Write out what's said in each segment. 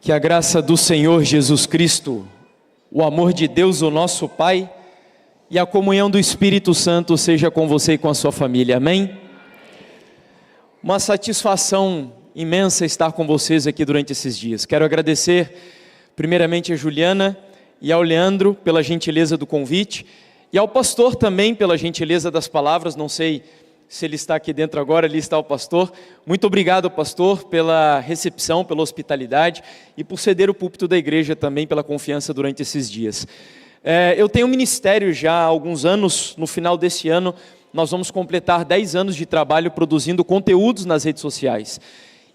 Que a graça do Senhor Jesus Cristo, o amor de Deus, o nosso Pai, e a comunhão do Espírito Santo seja com você e com a sua família, amém? Uma satisfação imensa estar com vocês aqui durante esses dias. Quero agradecer primeiramente a Juliana e ao Leandro pela gentileza do convite, e ao pastor também pela gentileza das palavras. Não sei se ele está aqui dentro agora, ali está o pastor. Muito obrigado, pastor, pela recepção, pela hospitalidade e por ceder o púlpito da igreja também, pela confiança durante esses dias. Eu tenho um ministério já há alguns anos. No final desse ano nós vamos completar 10 anos de trabalho produzindo conteúdos nas redes sociais.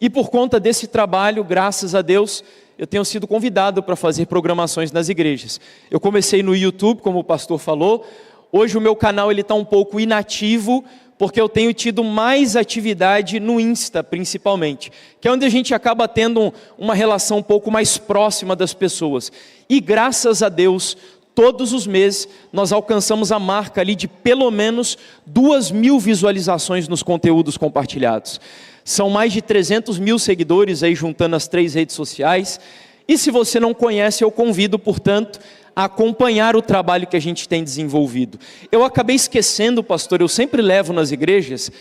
E por conta desse trabalho, graças a Deus, eu tenho sido convidado para fazer programações nas igrejas. Eu comecei no YouTube, como o pastor falou. Hoje o meu canal está um pouco inativo, porque eu tenho tido mais atividade no Insta, principalmente, que é onde a gente acaba tendo uma relação um pouco mais próxima das pessoas. E graças a Deus, todos os meses, nós alcançamos a marca ali de pelo menos 2.000 visualizações nos conteúdos compartilhados. São mais de 300 mil seguidores aí, juntando as 3 redes sociais. E se você não conhece, eu convido, portanto, a acompanhar o trabalho que a gente tem desenvolvido. Eu acabei esquecendo, pastor, eu sempre levo nas igrejas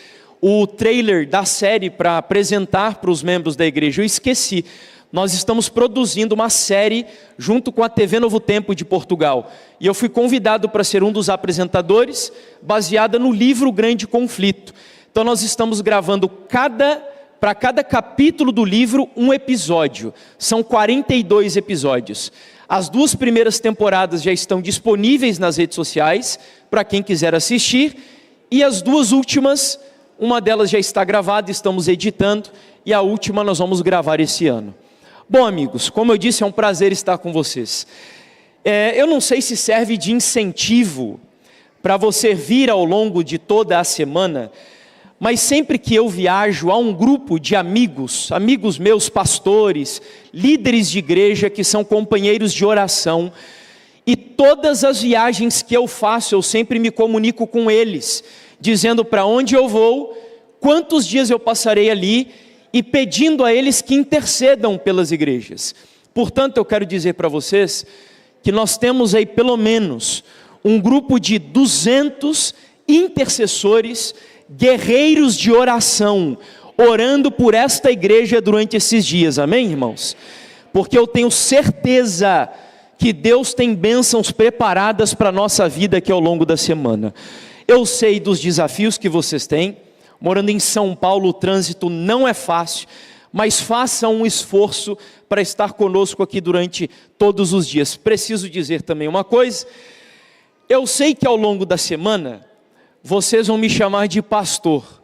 o trailer da série para apresentar para os membros da igreja. Eu esqueci. Nós estamos produzindo uma série junto com a TV Novo Tempo de Portugal. E eu fui convidado para ser um dos apresentadores, baseada no livro Grande Conflito. Então nós estamos gravando para cada capítulo do livro um episódio. São 42 episódios. As 2 primeiras temporadas já estão disponíveis nas redes sociais, para quem quiser assistir. E as 2 últimas, uma delas já está gravada, estamos editando. E a última nós vamos gravar esse ano. Bom, amigos, como eu disse, é um prazer estar com vocês. Eu não sei se serve de incentivo para você vir ao longo de toda a semana, mas sempre que eu viajo, há um grupo de amigos meus, pastores, líderes de igreja, que são companheiros de oração, e todas as viagens que eu faço, eu sempre me comunico com eles, dizendo para onde eu vou, quantos dias eu passarei ali, e pedindo a eles que intercedam pelas igrejas. Portanto, eu quero dizer para vocês, que nós temos aí pelo menos um grupo de 200 intercessores, guerreiros de oração, orando por esta igreja durante esses dias, amém, irmãos? Porque eu tenho certeza que Deus tem bênçãos preparadas para a nossa vida aqui ao longo da semana. Eu sei dos desafios que vocês têm. Morando em São Paulo, o trânsito não é fácil, mas façam um esforço para estar conosco aqui durante todos os dias. Preciso dizer também uma coisa: eu sei que ao longo da semana vocês vão me chamar de pastor,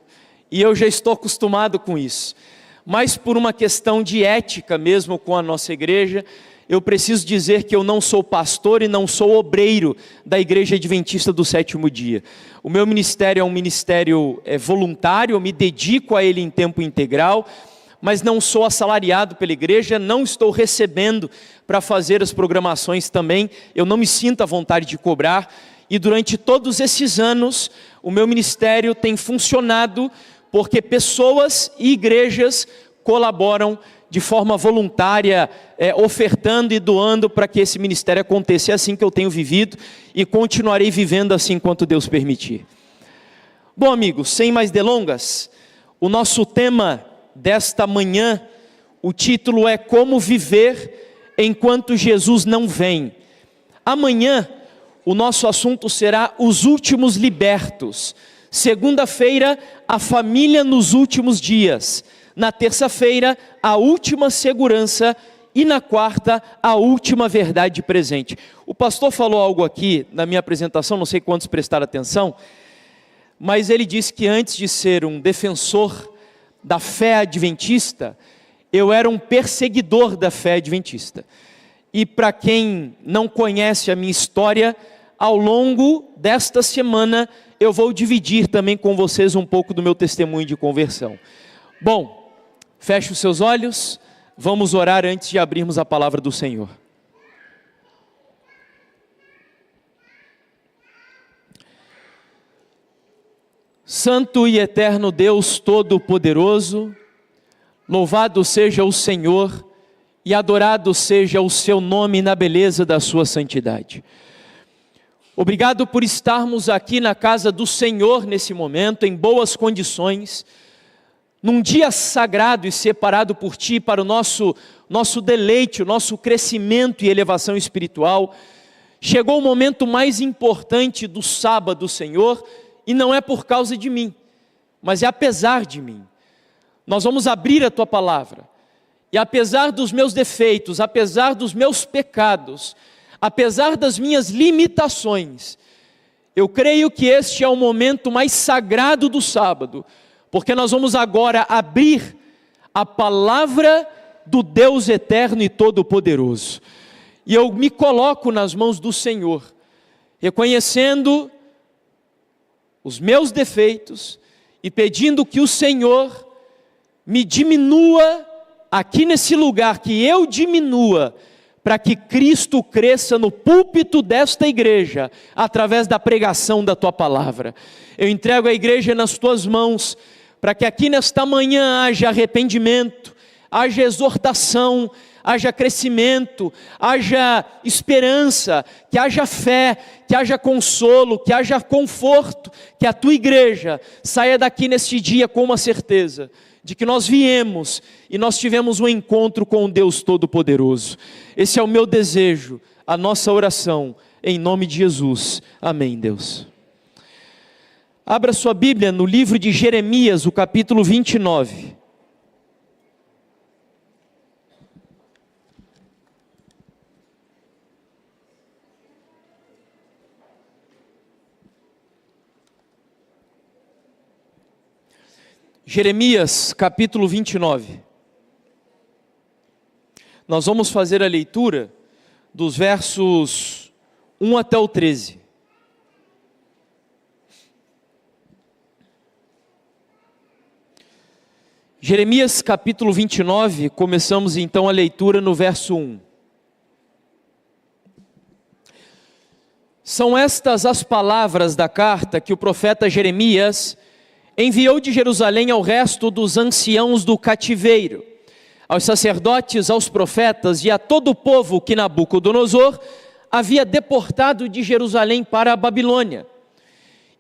e eu já estou acostumado com isso, mas por uma questão de ética mesmo com a nossa igreja, eu preciso dizer que eu não sou pastor e não sou obreiro da Igreja Adventista do Sétimo Dia. O meu ministério é um ministério voluntário, eu me dedico a ele em tempo integral, mas não sou assalariado pela igreja, não estou recebendo para fazer as programações também, eu não me sinto à vontade de cobrar. E durante todos esses anos, o meu ministério tem funcionado porque pessoas e igrejas colaboram de forma voluntária, ofertando e doando para que esse ministério aconteça. É assim que eu tenho vivido e continuarei vivendo assim enquanto Deus permitir. Bom, amigos, sem mais delongas, o nosso tema desta manhã, o título é Como Viver Enquanto Jesus Não Vem. Amanhã, o nosso assunto será os últimos libertos. Segunda-feira, a família nos últimos dias. Na terça-feira, a última segurança. E na quarta, a última verdade presente. O pastor falou algo aqui na minha apresentação, não sei quantos prestaram atenção, mas ele disse que antes de ser um defensor da fé adventista, eu era um perseguidor da fé adventista. E para quem não conhece a minha história, ao longo desta semana, eu vou dividir também com vocês um pouco do meu testemunho de conversão. Bom, feche os seus olhos, vamos orar antes de abrirmos a palavra do Senhor. Santo e eterno Deus Todo-Poderoso, louvado seja o Senhor e adorado seja o seu nome na beleza da sua santidade. Obrigado por estarmos aqui na casa do Senhor nesse momento, em boas condições, num dia sagrado e separado por Ti para o nosso deleite, o nosso crescimento e elevação espiritual. Chegou o momento mais importante do sábado, Senhor, e não é por causa de mim, mas é apesar de mim. Nós vamos abrir a Tua palavra, e apesar dos meus defeitos, apesar dos meus pecados, apesar das minhas limitações, eu creio que este é o momento mais sagrado do sábado, porque nós vamos agora abrir a palavra do Deus eterno e todo-poderoso. E eu me coloco nas mãos do Senhor, reconhecendo os meus defeitos e pedindo que o Senhor me diminua aqui nesse lugar, que eu diminua, para que Cristo cresça no púlpito desta igreja, através da pregação da Tua palavra. Eu entrego a igreja nas Tuas mãos, para que aqui nesta manhã haja arrependimento, haja exortação, haja crescimento, haja esperança, que haja fé, que haja consolo, que haja conforto, que a Tua igreja saia daqui neste dia com uma certeza de que nós viemos e nós tivemos um encontro com o Deus Todo-Poderoso. Esse é o meu desejo, a nossa oração, em nome de Jesus. Amém, Deus. Abra sua Bíblia no livro de Jeremias, o capítulo 29. Jeremias, capítulo 29. Nós vamos fazer a leitura dos versos 1 até o 13. Jeremias, capítulo 29, começamos então a leitura no verso 1. São estas as palavras da carta que o profeta Jeremias enviou de Jerusalém ao resto dos anciãos do cativeiro, aos sacerdotes, aos profetas e a todo o povo que Nabucodonosor havia deportado de Jerusalém para a Babilônia.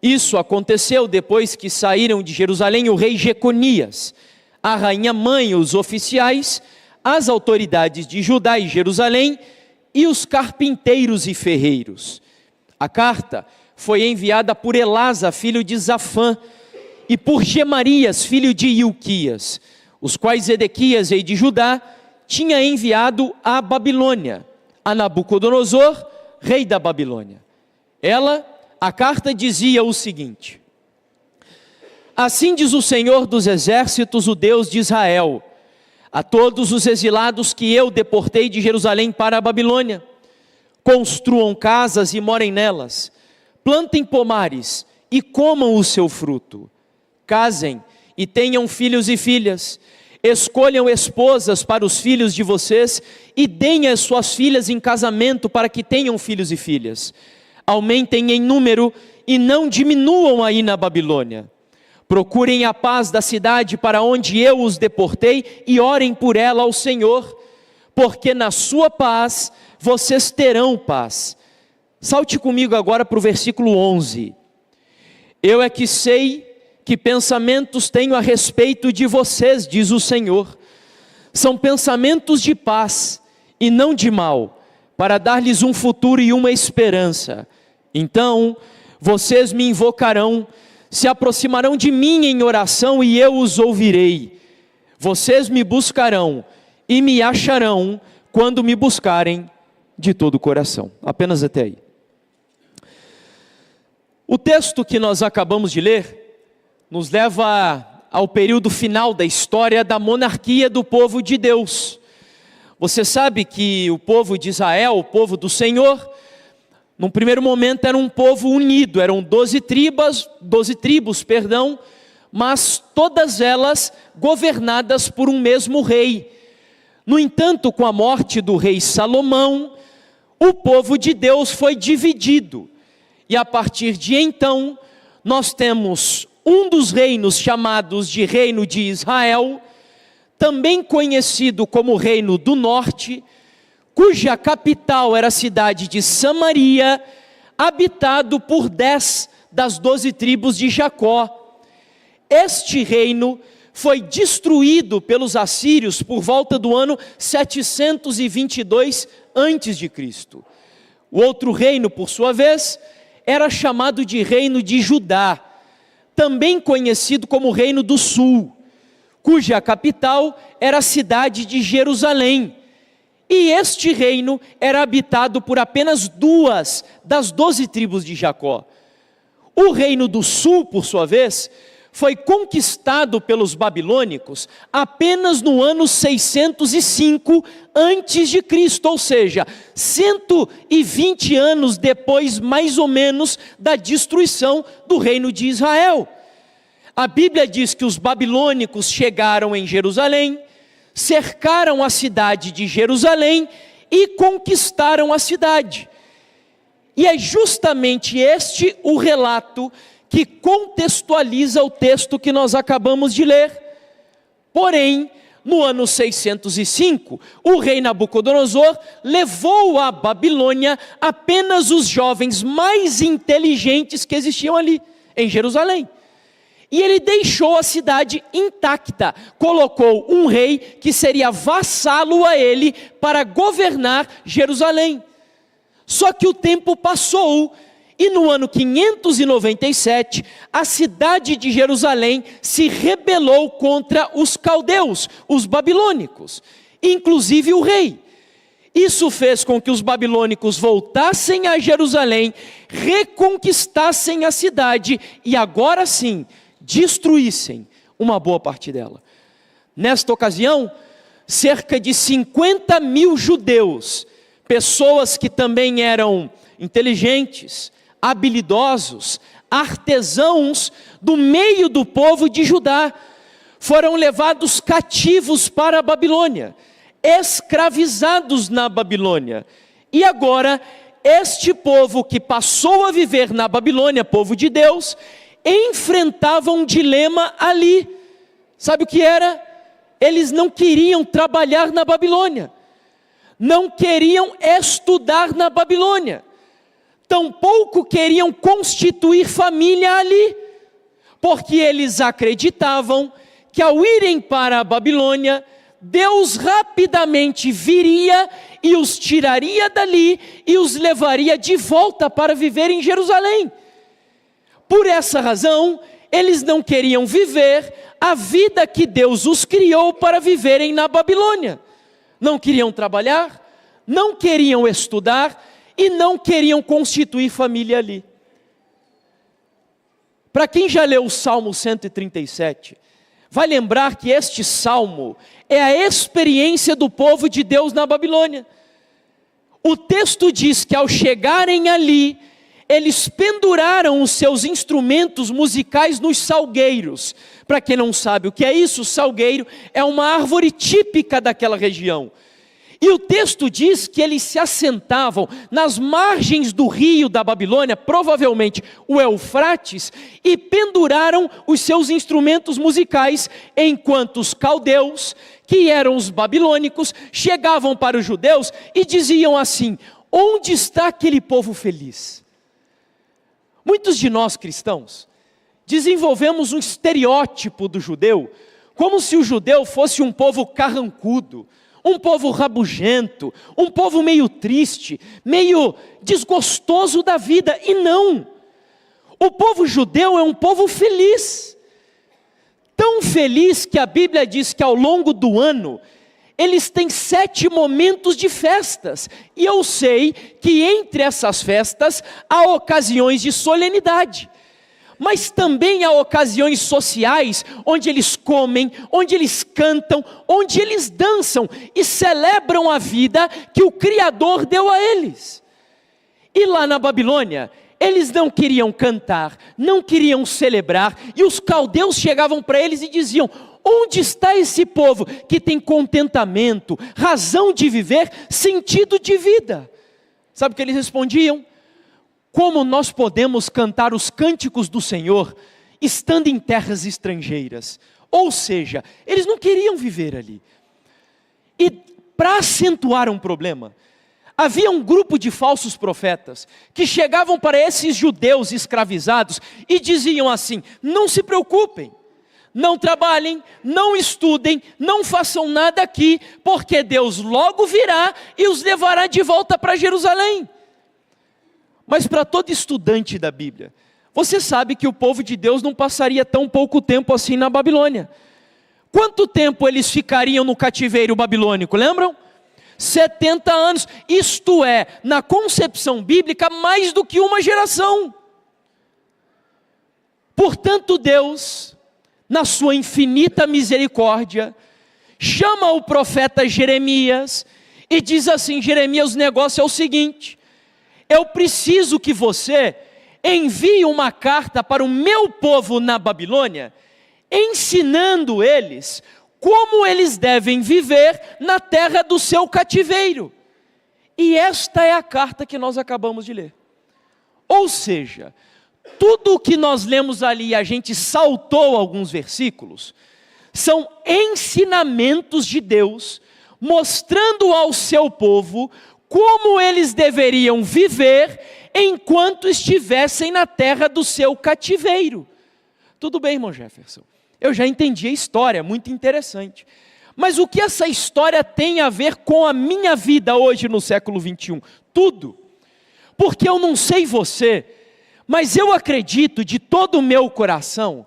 Isso aconteceu depois que saíram de Jerusalém o rei Jeconias, a rainha mãe, os oficiais, as autoridades de Judá e Jerusalém e os carpinteiros e ferreiros. A carta foi enviada por Elasa, filho de Zafã, e por Gemarias, filho de Ilquias, os quais Edequias, rei de Judá, tinha enviado à Babilônia, a Nabucodonosor, rei da Babilônia. A carta dizia o seguinte: assim diz o Senhor dos exércitos, o Deus de Israel, a todos os exilados que eu deportei de Jerusalém para a Babilônia: construam casas e morem nelas, plantem pomares e comam o seu fruto. Casem e tenham filhos e filhas, escolham esposas para os filhos de vocês e deem as suas filhas em casamento para que tenham filhos e filhas. Aumentem em número e não diminuam aí na Babilônia. Procurem a paz da cidade para onde eu os deportei e orem por ela ao Senhor, porque na sua paz vocês terão paz. Salte comigo agora para o versículo 11. Eu é que sei que pensamentos tenho a respeito de vocês, diz o Senhor. São pensamentos de paz e não de mal, para dar-lhes um futuro e uma esperança. Então, vocês me invocarão, se aproximarão de mim em oração e eu os ouvirei. Vocês me buscarão e me acharão quando me buscarem de todo o coração. Apenas até aí. O texto que nós acabamos de ler nos leva ao período final da história da monarquia do povo de Deus. Você sabe que o povo de Israel, o povo do Senhor, num primeiro momento era um povo unido, eram 12 tribos, mas todas elas governadas por um mesmo rei. No entanto, com a morte do rei Salomão, o povo de Deus foi dividido, e a partir de então, nós temos um dos reinos chamados de reino de Israel, também conhecido como Reino do Norte, cuja capital era a cidade de Samaria, habitado por 10 das 12 tribos de Jacó. Este reino foi destruído pelos assírios por volta do ano 722 a.C. O outro reino, por sua vez, era chamado de Reino de Judá, também conhecido como Reino do Sul, cuja capital era a cidade de Jerusalém. E este reino era habitado por apenas 2 das 12 tribos de Jacó. O Reino do Sul, por sua vez, foi conquistado pelos babilônicos apenas no ano 605 a.C., ou seja, 120 anos depois, mais ou menos, da destruição do reino de Israel. A Bíblia diz que os babilônicos chegaram em Jerusalém, cercaram a cidade de Jerusalém e conquistaram a cidade. E é justamente este o relato que contextualiza o texto que nós acabamos de ler. Porém, no ano 605, o rei Nabucodonosor levou à Babilônia apenas os jovens mais inteligentes que existiam ali, em Jerusalém. E ele deixou a cidade intacta, colocou um rei que seria vassalo a ele para governar Jerusalém. Só que o tempo passou, e no ano 597, a cidade de Jerusalém se rebelou contra os caldeus, os babilônicos, inclusive o rei. Isso fez com que os babilônicos voltassem a Jerusalém, reconquistassem a cidade e agora sim, destruíssem uma boa parte dela. Nesta ocasião, cerca de 50 mil judeus, pessoas que também eram inteligentes, habilidosos, artesãos do meio do povo de Judá, foram levados cativos para a Babilônia, escravizados na Babilônia. E agora, este povo que passou a viver na Babilônia, povo de Deus, enfrentava um dilema ali. Sabe o que era? Eles não queriam trabalhar na Babilônia, não queriam estudar na Babilônia, tampouco queriam constituir família ali, porque eles acreditavam que ao irem para a Babilônia, Deus rapidamente viria e os tiraria dali e os levaria de volta para viver em Jerusalém. Por essa razão, eles não queriam viver a vida que Deus os criou para viverem na Babilônia. Não queriam trabalhar, não queriam estudar e não queriam constituir família ali. Para quem já leu o Salmo 137, vai lembrar que este salmo é a experiência do povo de Deus na Babilônia. O texto diz que ao chegarem ali, eles penduraram os seus instrumentos musicais nos salgueiros. Para quem não sabe o que é isso, o salgueiro é uma árvore típica daquela região. E o texto diz que eles se assentavam nas margens do rio da Babilônia, provavelmente o Eufrates, e penduraram os seus instrumentos musicais, enquanto os caldeus, que eram os babilônicos, chegavam para os judeus e diziam assim: onde está aquele povo feliz? Muitos de nós cristãos desenvolvemos um estereótipo do judeu, como se o judeu fosse um povo carrancudo, um povo rabugento, um povo meio triste, meio desgostoso da vida. E não, o povo judeu é um povo feliz, tão feliz que a Bíblia diz que ao longo do ano, eles têm 7 momentos de festas, e eu sei que entre essas festas há ocasiões de solenidade, mas também há ocasiões sociais, onde eles comem, onde eles cantam, onde eles dançam, e celebram a vida que o Criador deu a eles. E lá na Babilônia, eles não queriam cantar, não queriam celebrar, e os caldeus chegavam para eles e diziam: onde está esse povo que tem contentamento, razão de viver, sentido de vida? Sabe o que eles respondiam? Como nós podemos cantar os cânticos do Senhor, estando em terras estrangeiras? Ou seja, eles não queriam viver ali. E para acentuar um problema, havia um grupo de falsos profetas que chegavam para esses judeus escravizados e diziam assim: não se preocupem, não trabalhem, não estudem, não façam nada aqui, porque Deus logo virá e os levará de volta para Jerusalém. Mas para todo estudante da Bíblia, você sabe que o povo de Deus não passaria tão pouco tempo assim na Babilônia. Quanto tempo eles ficariam no cativeiro babilônico, lembram? 70 anos, isto é, na concepção bíblica, mais do que uma geração. Portanto, Deus, na sua infinita misericórdia, chama o profeta Jeremias e diz assim: Jeremias, o negócio é o seguinte, eu preciso que você envie uma carta para o meu povo na Babilônia, ensinando eles como eles devem viver na terra do seu cativeiro. E esta é a carta que nós acabamos de ler. Ou seja, tudo o que nós lemos ali, a gente saltou alguns versículos, são ensinamentos de Deus, mostrando ao seu povo como eles deveriam viver enquanto estivessem na terra do seu cativeiro. Tudo bem, irmão Jefferson, eu já entendi a história, muito interessante. Mas o que essa história tem a ver com a minha vida hoje no século 21? Tudo. Porque eu não sei você, mas eu acredito de todo o meu coração,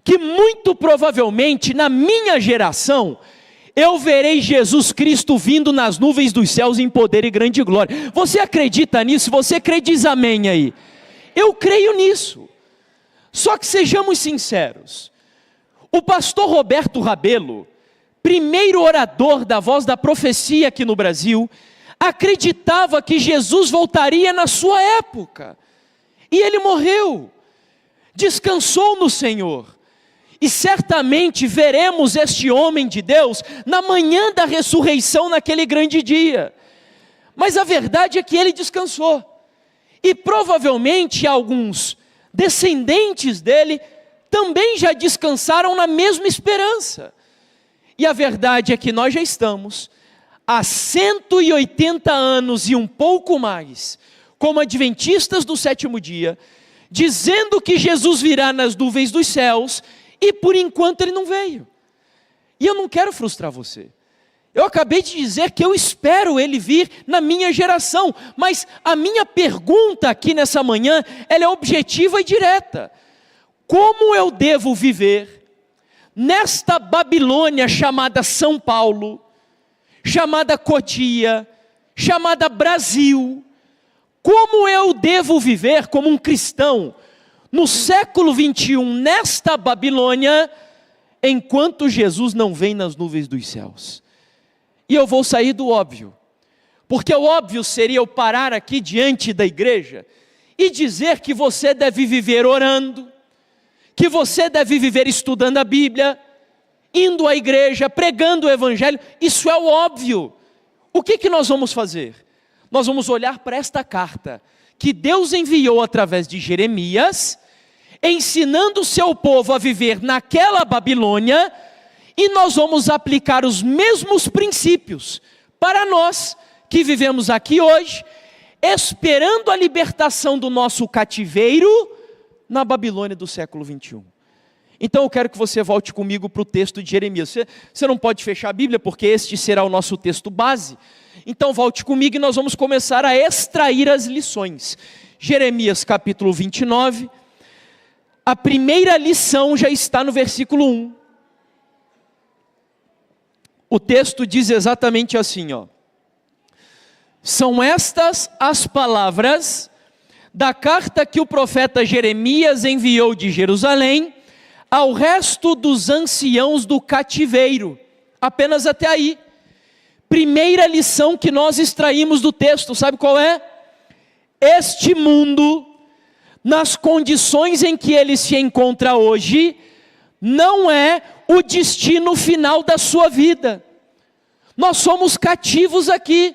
que muito provavelmente na minha geração, eu verei Jesus Cristo vindo nas nuvens dos céus em poder e grande glória. Você acredita nisso? Se você crê, diz amém aí. Eu creio nisso. Só que sejamos sinceros, o pastor Roberto Rabelo, primeiro orador da Voz da Profecia aqui no Brasil, acreditava que Jesus voltaria na sua época. E ele morreu, descansou no Senhor. E certamente veremos este homem de Deus na manhã da ressurreição naquele grande dia. Mas a verdade é que ele descansou. E provavelmente alguns descendentes dele também já descansaram na mesma esperança. E a verdade é que nós já estamos há 180 anos e um pouco mais, como adventistas do sétimo dia, dizendo que Jesus virá nas nuvens dos céus, e por enquanto ele não veio. E eu não quero frustrar você. Eu acabei de dizer que eu espero ele vir na minha geração, mas a minha pergunta aqui nessa manhã, ela é objetiva e direta. Como eu devo viver nesta Babilônia chamada São Paulo, chamada Cotia, chamada Brasil? Como eu devo viver como um cristão no século 21, nesta Babilônia, enquanto Jesus não vem nas nuvens dos céus? E eu vou sair do óbvio, porque o óbvio seria eu parar aqui diante da igreja e dizer que você deve viver orando, que você deve viver estudando a Bíblia, indo à igreja, pregando o Evangelho. Isso é o óbvio. O que nós vamos fazer? Nós vamos olhar para esta carta que Deus enviou através de Jeremias, ensinando o seu povo a viver naquela Babilônia, e nós vamos aplicar os mesmos princípios para nós que vivemos aqui hoje, esperando a libertação do nosso cativeiro na Babilônia do século 21. Então eu quero que você volte comigo para o texto de Jeremias. Você não pode fechar a Bíblia, porque este será o nosso texto base. Então volte comigo e nós vamos começar a extrair as lições. Jeremias capítulo 29, a primeira lição já está no versículo 1. O texto diz exatamente assim, ó: são estas as palavras da carta que o profeta Jeremias enviou de Jerusalém ao resto dos anciãos do cativeiro. Apenas até aí. Primeira lição que nós extraímos do texto, sabe qual é? Este mundo, nas condições em que ele se encontra hoje, não é o destino final da sua vida. Nós somos cativos aqui.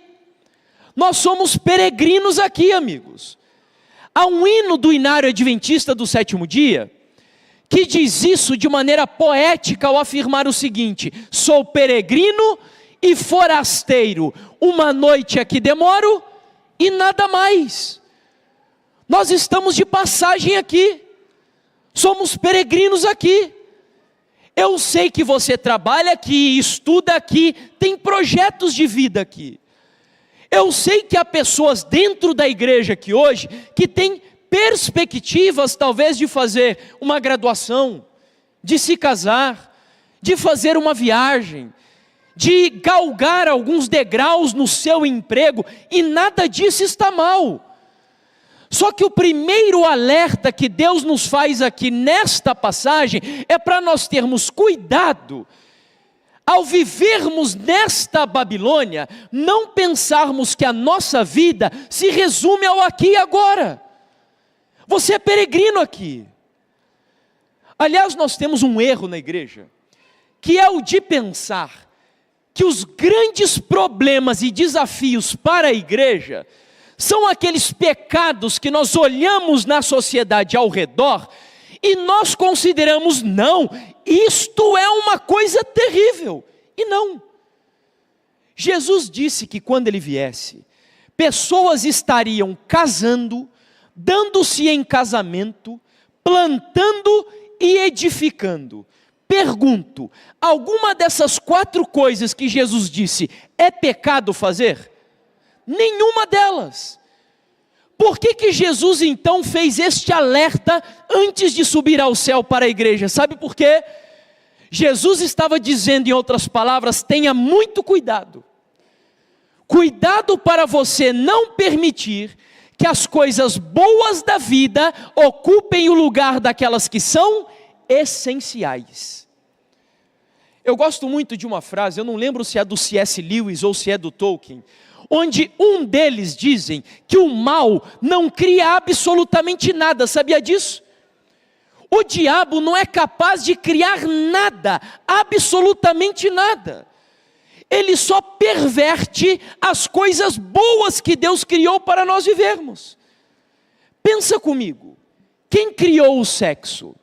Nós somos peregrinos aqui, amigos. Há um hino do Inário Adventista do sétimo dia, que diz isso de maneira poética ao afirmar o seguinte: sou peregrino e forasteiro, uma noite aqui demoro e nada mais. Nós estamos de passagem aqui, somos peregrinos aqui. Eu sei que você trabalha aqui, estuda aqui, tem projetos de vida aqui. Eu sei que há pessoas dentro da igreja aqui hoje que têm perspectivas talvez de fazer uma graduação, de se casar, de fazer uma viagem, de galgar alguns degraus no seu emprego, e nada disso está mal. Só que o primeiro alerta que Deus nos faz aqui nesta passagem é para nós termos cuidado ao vivermos nesta Babilônia, não pensarmos que a nossa vida se resume ao aqui e agora. Você é peregrino aqui. Aliás, nós temos um erro na igreja, que é o de pensar que os grandes problemas e desafios para a igreja são aqueles pecados que nós olhamos na sociedade ao redor e nós consideramos, não, isto é uma coisa terrível. E não. Jesus disse que quando ele viesse, pessoas estariam casando, dando-se em casamento, plantando e edificando. Pergunto, alguma dessas 4 coisas que Jesus disse é pecado fazer? Nenhuma delas. Por que Jesus então fez este alerta antes de subir ao céu para a igreja? Sabe por quê? Jesus estava dizendo, em outras palavras, tenha muito cuidado. Cuidado para você não permitir que as coisas boas da vida ocupem o lugar daquelas que são essenciais. Eu gosto muito de uma frase, eu não lembro se é do C.S. Lewis ou se é do Tolkien, onde um deles dizem que o mal não cria absolutamente nada, sabia disso? O diabo não é capaz de criar nada, absolutamente nada. Ele só perverte as coisas boas que Deus criou para nós vivermos. Pensa comigo, quem criou o sexo?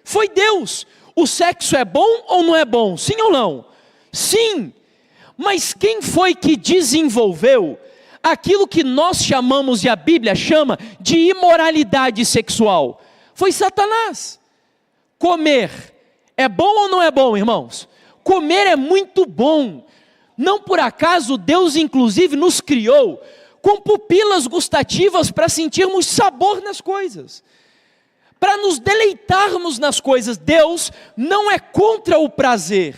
Foi Deus. O sexo é bom ou não é bom? Sim ou não? Sim. Mas quem foi que desenvolveu aquilo que nós chamamos e a Bíblia chama de imoralidade sexual? Foi Satanás. Comer é bom ou não é bom, irmãos? Comer é muito bom. Não por acaso Deus inclusive nos criou com pupilas gustativas para sentirmos sabor nas coisas, para nos deleitarmos nas coisas. Deus não é contra o prazer.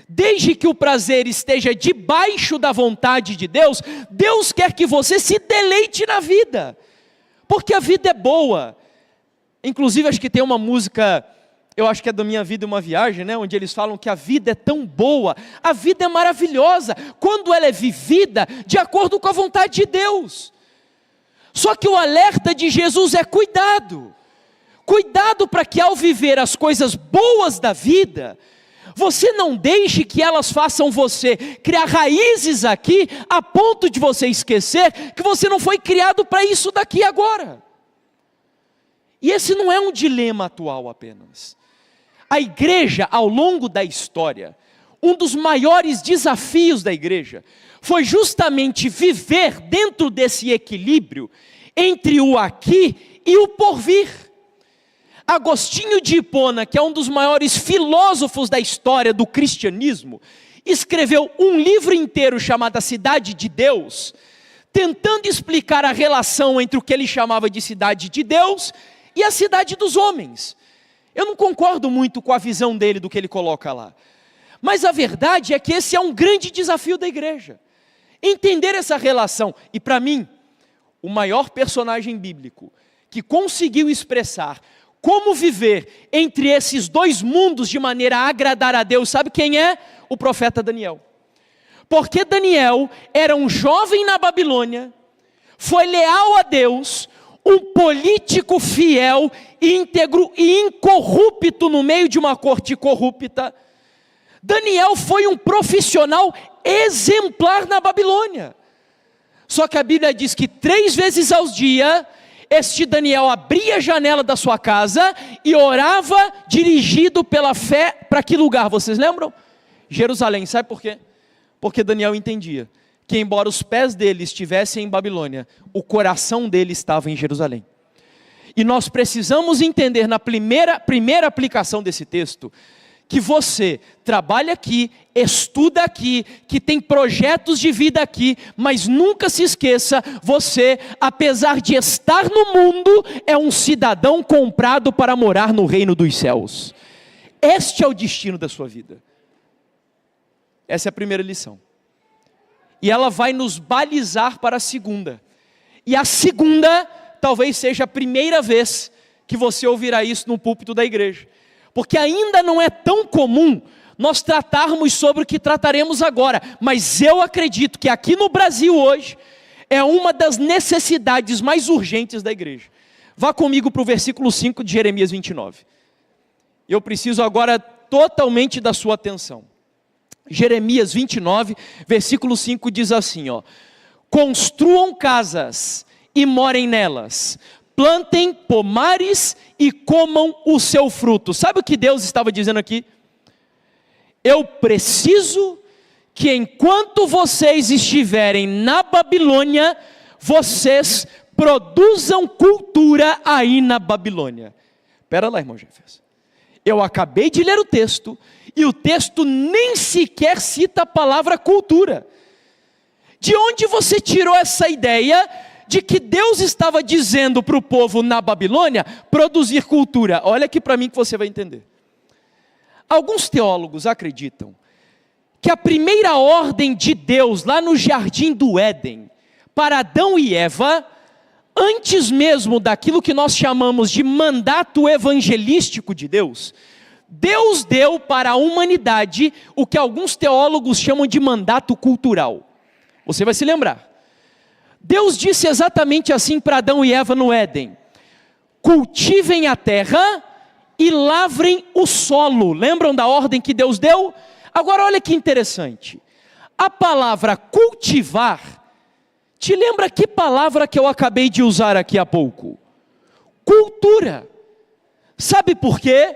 Desde que o prazer esteja debaixo da vontade de Deus, Deus quer que você se deleite na vida, porque a vida é boa. Inclusive acho que tem uma música, eu acho que é da Minha Vida Uma Viagem, né? Onde eles falam que a vida é tão boa, a vida é maravilhosa, quando ela é vivida de acordo com a vontade de Deus. Só que o alerta de Jesus é cuidado. Cuidado para que ao viver as coisas boas da vida, você não deixe que elas façam você criar raízes aqui, a ponto de você esquecer que você não foi criado para isso daqui agora. E esse não é um dilema atual apenas. A igreja, ao longo da história, um dos maiores desafios da igreja foi justamente viver dentro desse equilíbrio entre o aqui e o porvir. Agostinho de Hipona, que é um dos maiores filósofos da história do cristianismo, escreveu um livro inteiro chamado A Cidade de Deus, tentando explicar a relação entre o que ele chamava de cidade de Deus e a cidade dos homens. Eu não concordo muito com a visão dele do que ele coloca lá, mas a verdade é que esse é um grande desafio da igreja, entender essa relação. E para mim, o maior personagem bíblico que conseguiu expressar como viver entre esses dois mundos de maneira a agradar a Deus, sabe quem é? O profeta Daniel. Porque Daniel era um jovem na Babilônia, foi leal a Deus, um político fiel, íntegro e incorrupto no meio de uma corte corrupta. Daniel foi um profissional exemplar na Babilônia. Só que a Bíblia diz que 3 vezes ao dia este Daniel abria a janela da sua casa e orava dirigido pela fé para que lugar? Vocês lembram? Jerusalém. Sabe por quê? Porque Daniel entendia que embora os pés dele estivessem em Babilônia, o coração dele estava em Jerusalém. E nós precisamos entender na primeira aplicação desse texto, que você trabalha aqui, estuda aqui, que tem projetos de vida aqui, mas nunca se esqueça, você, apesar de estar no mundo, é um cidadão comprado para morar no reino dos céus. Este é o destino da sua vida. Essa é a primeira lição. E ela vai nos balizar para a segunda. E a segunda, talvez seja a primeira vez que você ouvirá isso no púlpito da igreja. Porque ainda não é tão comum nós tratarmos sobre o que trataremos agora. Mas eu acredito que aqui no Brasil hoje, é uma das necessidades mais urgentes da igreja. Vá comigo para o versículo 5 de Jeremias 29. Eu preciso agora totalmente da sua atenção. Jeremias 29, versículo 5 diz assim, ó: construam casas e morem nelas, plantem pomares e comam o seu fruto. Sabe o que Deus estava dizendo aqui? Eu preciso que enquanto vocês estiverem na Babilônia, vocês produzam cultura aí na Babilônia. Espera lá, irmão Jefferson. Eu acabei de ler o texto, e o texto nem sequer cita a palavra cultura. De onde você tirou essa ideia de que Deus estava dizendo para o povo na Babilônia produzir cultura? Olha aqui para mim que você vai entender. Alguns teólogos acreditam que a primeira ordem de Deus lá no jardim do Éden, para Adão e Eva, antes mesmo daquilo que nós chamamos de mandato evangelístico de Deus, Deus deu para a humanidade o que alguns teólogos chamam de mandato cultural. Você vai se lembrar. Deus disse exatamente assim para Adão e Eva no Éden: cultivem a terra e lavrem o solo. Lembram da ordem que Deus deu? Agora olha que interessante. A palavra cultivar, te lembra que palavra que eu acabei de usar aqui há pouco? Cultura. Sabe por quê?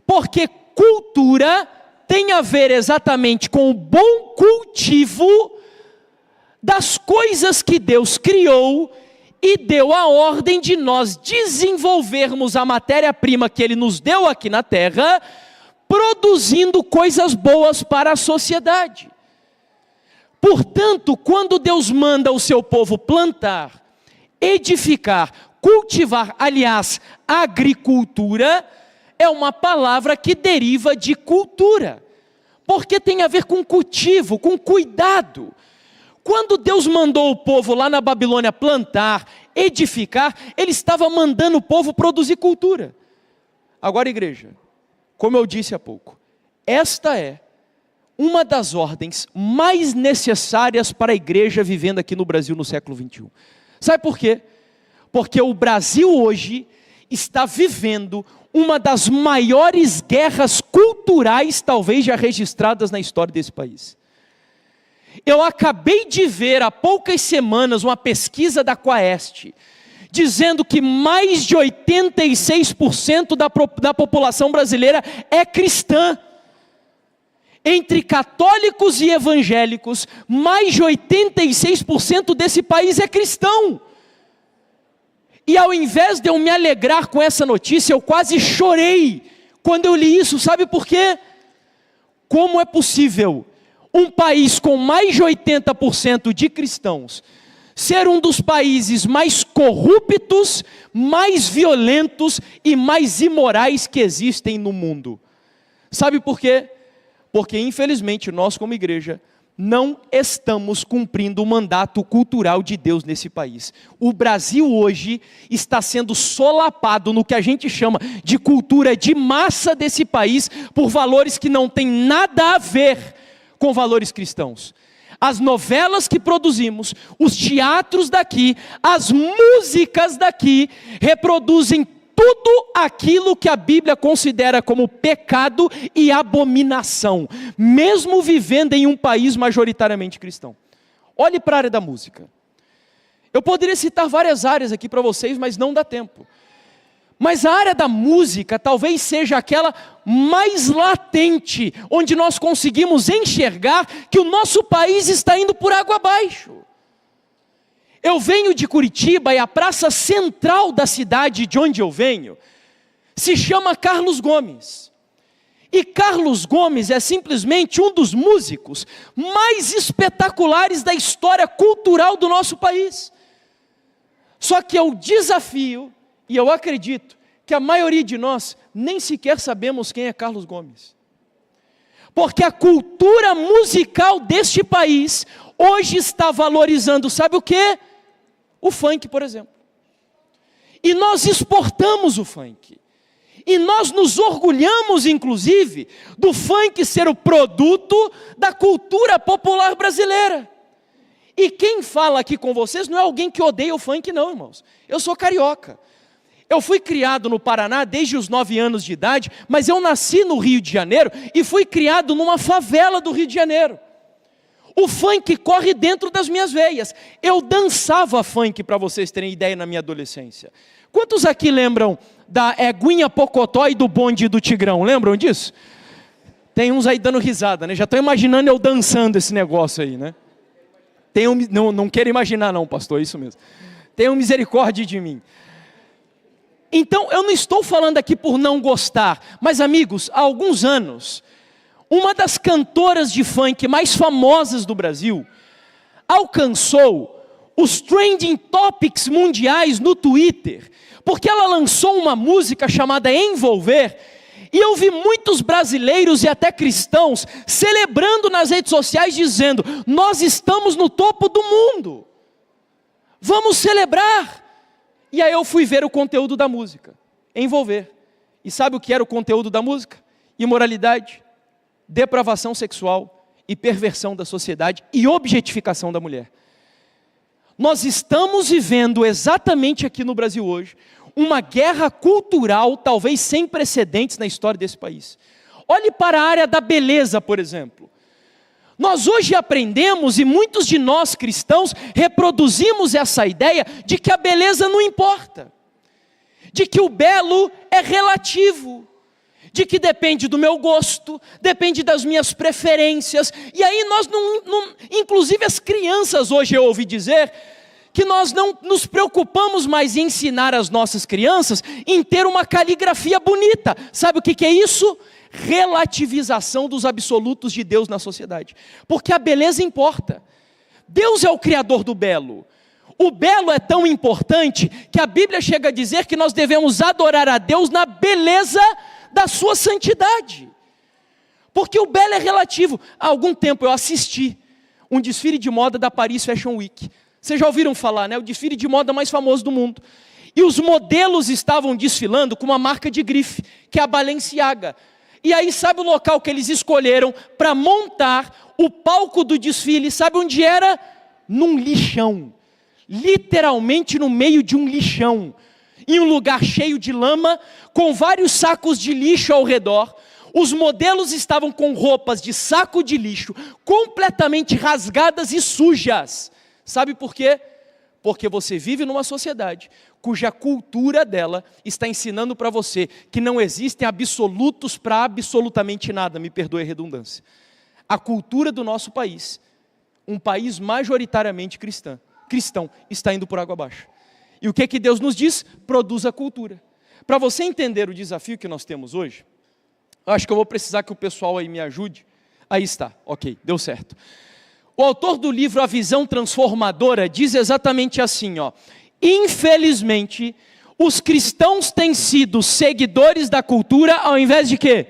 Porque cultura tem a ver exatamente com o bom cultivo das coisas que Deus criou e deu a ordem de nós desenvolvermos a matéria-prima que Ele nos deu aqui na terra, produzindo coisas boas para a sociedade. Portanto, quando Deus manda o seu povo plantar, edificar, cultivar, aliás, agricultura, é uma palavra que deriva de cultura, porque tem a ver com cultivo, com cuidado. Quando Deus mandou o povo lá na Babilônia plantar, edificar, Ele estava mandando o povo produzir cultura. Agora, igreja, como eu disse há pouco, esta é uma das ordens mais necessárias para a igreja vivendo aqui no Brasil no século 21. Sabe por quê? Porque o Brasil hoje está vivendo uma das maiores guerras culturais talvez já registradas na história desse país. Eu acabei de ver há poucas semanas uma pesquisa da Quaest, dizendo que mais de 86% da população brasileira é cristã. Entre católicos e evangélicos, mais de 86% desse país é cristão. E ao invés de eu me alegrar com essa notícia, eu quase chorei quando eu li isso. Sabe por quê? Como é possível um país com mais de 80% de cristãos ser um dos países mais corruptos, mais violentos e mais imorais que existem no mundo? Sabe por quê? Porque infelizmente nós como igreja não estamos cumprindo o mandato cultural de Deus nesse país. O Brasil hoje está sendo solapado no que a gente chama de cultura de massa desse país, por valores que não têm nada a ver com valores cristãos. As novelas que produzimos, os teatros daqui, as músicas daqui, reproduzem tudo aquilo que a Bíblia considera como pecado e abominação, mesmo vivendo em um país majoritariamente cristão. Olhe para a área da música. Eu poderia citar várias áreas aqui para vocês, mas não dá tempo. Mas a área da música talvez seja aquela mais latente, onde nós conseguimos enxergar que o nosso país está indo por água abaixo. Eu venho de Curitiba e a praça central da cidade de onde eu venho se chama Carlos Gomes. E Carlos Gomes é simplesmente um dos músicos mais espetaculares da história cultural do nosso país. Só que eu desafio, e eu acredito, que a maioria de nós nem sequer sabemos quem é Carlos Gomes. Porque a cultura musical deste país hoje está valorizando, sabe o quê? O funk, por exemplo. E nós exportamos o funk. E nós nos orgulhamos, inclusive, do funk ser o produto da cultura popular brasileira. E quem fala aqui com vocês não é alguém que odeia o funk, não, irmãos. Eu sou carioca. Eu fui criado no Paraná desde os 9 anos de idade, mas eu nasci no Rio de Janeiro e fui criado numa favela do Rio de Janeiro. O funk corre dentro das minhas veias. Eu dançava funk, para vocês terem ideia, na minha adolescência. Quantos aqui lembram da Eguinha Pocotó e do bonde do Tigrão? Lembram disso? Tem uns aí dando risada, né? Já estou imaginando eu dançando esse negócio aí, né? Não quero imaginar não, pastor, é isso mesmo. Tenham misericórdia de mim. Então, eu não estou falando aqui por não gostar, mas amigos, há alguns anos, uma das cantoras de funk mais famosas do Brasil alcançou os trending topics mundiais no Twitter, porque ela lançou uma música chamada Envolver, e eu vi muitos brasileiros e até cristãos celebrando nas redes sociais, dizendo: nós estamos no topo do mundo, vamos celebrar. E aí eu fui ver o conteúdo da música, Envolver. E sabe o que era o conteúdo da música? Imoralidade, depravação sexual e perversão da sociedade e objetificação da mulher. Nós estamos vivendo exatamente aqui no Brasil hoje uma guerra cultural talvez sem precedentes na história desse país. Olhe para a área da beleza, por exemplo. Nós hoje aprendemos, e muitos de nós cristãos reproduzimos essa ideia de que a beleza não importa, de que o belo é relativo, de que depende do meu gosto, depende das minhas preferências. E aí nós inclusive as crianças hoje eu ouvi dizer que nós não nos preocupamos mais em ensinar as nossas crianças em ter uma caligrafia bonita. Sabe o que é isso? Relativização dos absolutos de Deus na sociedade. Porque a beleza importa. Deus é o criador do belo. O belo é tão importante que a Bíblia chega a dizer que nós devemos adorar a Deus na beleza da sua santidade. Porque o belo é relativo. Há algum tempo eu assisti um desfile de moda da Paris Fashion Week. Vocês já ouviram falar, né? O desfile de moda mais famoso do mundo. E os modelos estavam desfilando com uma marca de grife, que é a Balenciaga. E aí sabe o local que eles escolheram para montar o palco do desfile? Sabe onde era? Num lixão. Literalmente no meio de um lixão. Em um lugar cheio de lama, com vários sacos de lixo ao redor. Os modelos estavam com roupas de saco de lixo, completamente rasgadas e sujas. Sabe por quê? Porque você vive numa sociedade cuja cultura dela está ensinando para você que não existem absolutos para absolutamente nada, me perdoe a redundância. A cultura do nosso país, um país majoritariamente cristão, está indo por água abaixo. E o que Deus nos diz? Produza cultura. Para você entender o desafio que nós temos hoje, acho que eu vou precisar que o pessoal aí me ajude. Aí está, ok, deu certo. O autor do livro A Visão Transformadora diz exatamente assim, ó: infelizmente, os cristãos têm sido seguidores da cultura ao invés de quê?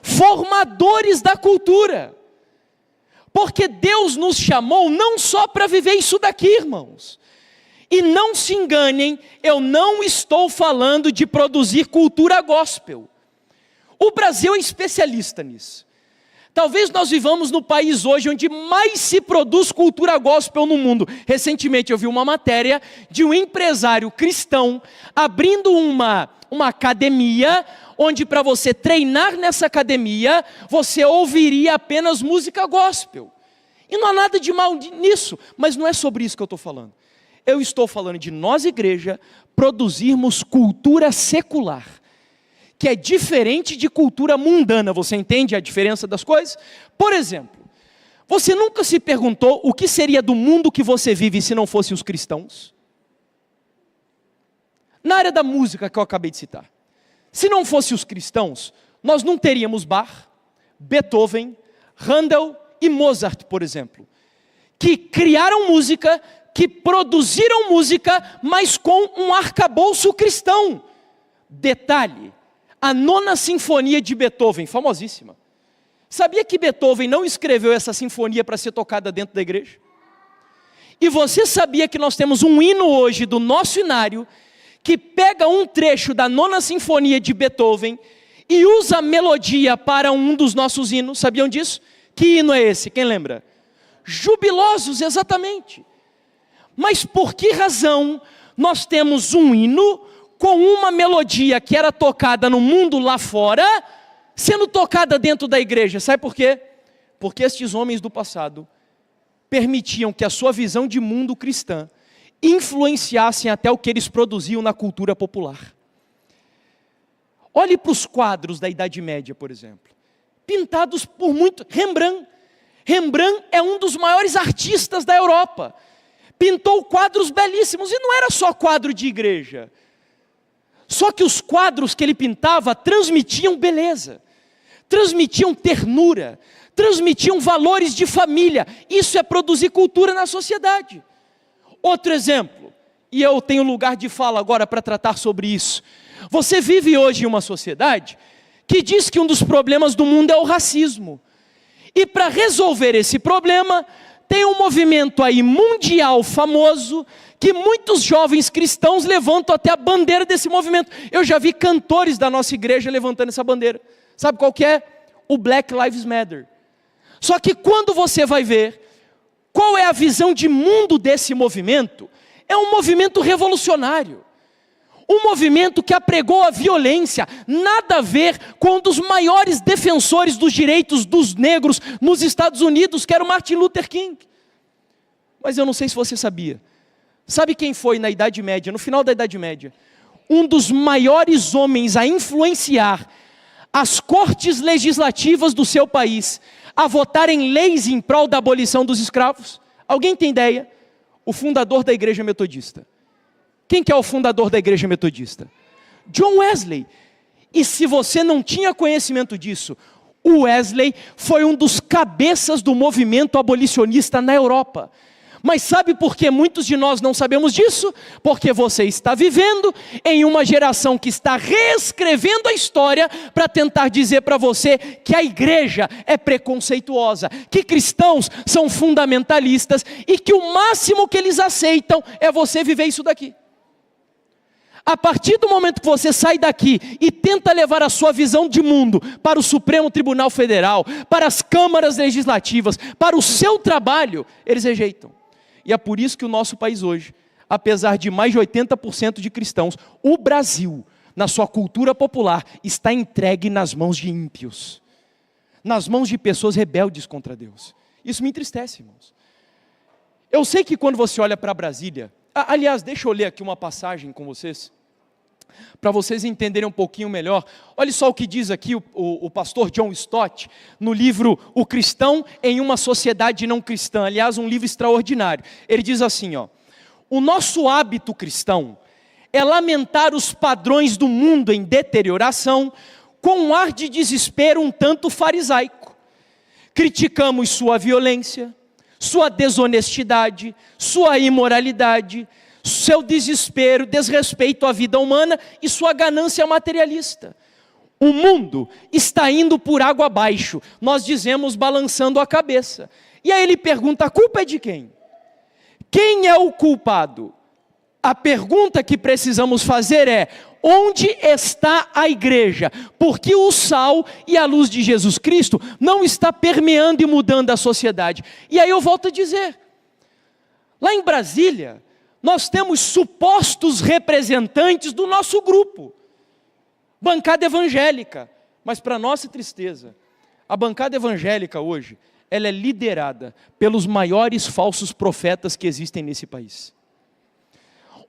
Formadores da cultura. Porque Deus nos chamou não só para viver isso daqui, irmãos. E não se enganem, eu não estou falando de produzir cultura gospel. O Brasil é especialista nisso. Talvez nós vivamos no país hoje onde mais se produz cultura gospel no mundo. Recentemente eu vi uma matéria de um empresário cristão abrindo uma academia, onde para você treinar nessa academia, você ouviria apenas música gospel. E não há nada de mal nisso, mas não é sobre isso que eu estou falando. Eu estou falando de nós, igreja, produzirmos cultura secular, que é diferente de cultura mundana. Você entende a diferença das coisas? Por exemplo, você nunca se perguntou o que seria do mundo que você vive se não fossem os cristãos? Na área da música que eu acabei de citar, se não fossem os cristãos, nós não teríamos Bach, Beethoven, Handel e Mozart, por exemplo, que criaram música, que produziram música, mas com um arcabouço cristão. Detalhe, a Nona Sinfonia de Beethoven, famosíssima. Sabia que Beethoven não escreveu essa sinfonia para ser tocada dentro da igreja? E você sabia que nós temos um hino hoje do nosso inário, que pega um trecho da Nona Sinfonia de Beethoven e usa a melodia para um dos nossos hinos? Sabiam disso? Que hino é esse? Quem lembra? Jubilosos, exatamente. Mas por que razão nós temos um hino com uma melodia que era tocada no mundo lá fora, sendo tocada dentro da igreja? Sabe por quê? Porque estes homens do passado permitiam que a sua visão de mundo cristã influenciassem até o que eles produziam na cultura popular. Olhe para os quadros da Idade Média, por exemplo, pintados por muito... Rembrandt é um dos maiores artistas da Europa, pintou quadros belíssimos, e não era só quadro de igreja, só que os quadros que ele pintava transmitiam beleza, transmitiam ternura, transmitiam valores de família. Isso é produzir cultura na sociedade. Outro exemplo, e eu tenho lugar de fala agora para tratar sobre isso. Você vive hoje em uma sociedade que diz que um dos problemas do mundo é o racismo. E para resolver esse problema, tem um movimento aí mundial famoso, que muitos jovens cristãos levantam até a bandeira desse movimento. Eu já vi cantores da nossa igreja levantando essa bandeira. Sabe qual que é? O Black Lives Matter. Só que quando você vai ver qual é a visão de mundo desse movimento, é um movimento revolucionário. Um movimento que apregou a violência, nada a ver com um dos maiores defensores dos direitos dos negros nos Estados Unidos, que era o Martin Luther King. Mas eu não sei se você sabia. Sabe quem foi na Idade Média, no final da Idade Média, um dos maiores homens a influenciar as cortes legislativas do seu país a votarem leis em prol da abolição dos escravos? Alguém tem ideia? O fundador da Igreja Metodista. Quem que é o fundador da Igreja Metodista? John Wesley. E se você não tinha conhecimento disso, o Wesley foi um dos cabeças do movimento abolicionista na Europa. Mas sabe por que muitos de nós não sabemos disso? Porque você está vivendo em uma geração que está reescrevendo a história para tentar dizer para você que a igreja é preconceituosa, que cristãos são fundamentalistas e que o máximo que eles aceitam é você viver isso daqui. A partir do momento que você sai daqui e tenta levar a sua visão de mundo para o Supremo Tribunal Federal, para as câmaras legislativas, para o seu trabalho, eles rejeitam. E é por isso que o nosso país hoje, apesar de mais de 80% de cristãos, o Brasil, na sua cultura popular, está entregue nas mãos de ímpios, nas mãos de pessoas rebeldes contra Deus. Isso me entristece, irmãos. Eu sei que quando você olha para Brasília, aliás, deixa eu ler aqui uma passagem com vocês, para vocês entenderem um pouquinho melhor. Olha só o que diz aqui o pastor John Stott, no livro O Cristão em uma Sociedade Não Cristã, aliás, um livro extraordinário. Ele diz assim, ó: o nosso hábito cristão é lamentar os padrões do mundo em deterioração, com um ar de desespero um tanto farisaico. Criticamos sua violência, sua desonestidade, sua imoralidade, seu desespero, desrespeito à vida humana e sua ganância materialista. O mundo está indo por água abaixo, nós dizemos balançando a cabeça. E aí ele pergunta, a culpa é de quem? Quem é o culpado? A pergunta que precisamos fazer é, onde está a igreja? Porque o sal e a luz de Jesus Cristo não está permeando e mudando a sociedade. E aí eu volto a dizer, lá em Brasília, nós temos supostos representantes do nosso grupo, bancada evangélica, mas para nossa tristeza, a bancada evangélica hoje, ela é liderada pelos maiores falsos profetas que existem nesse país.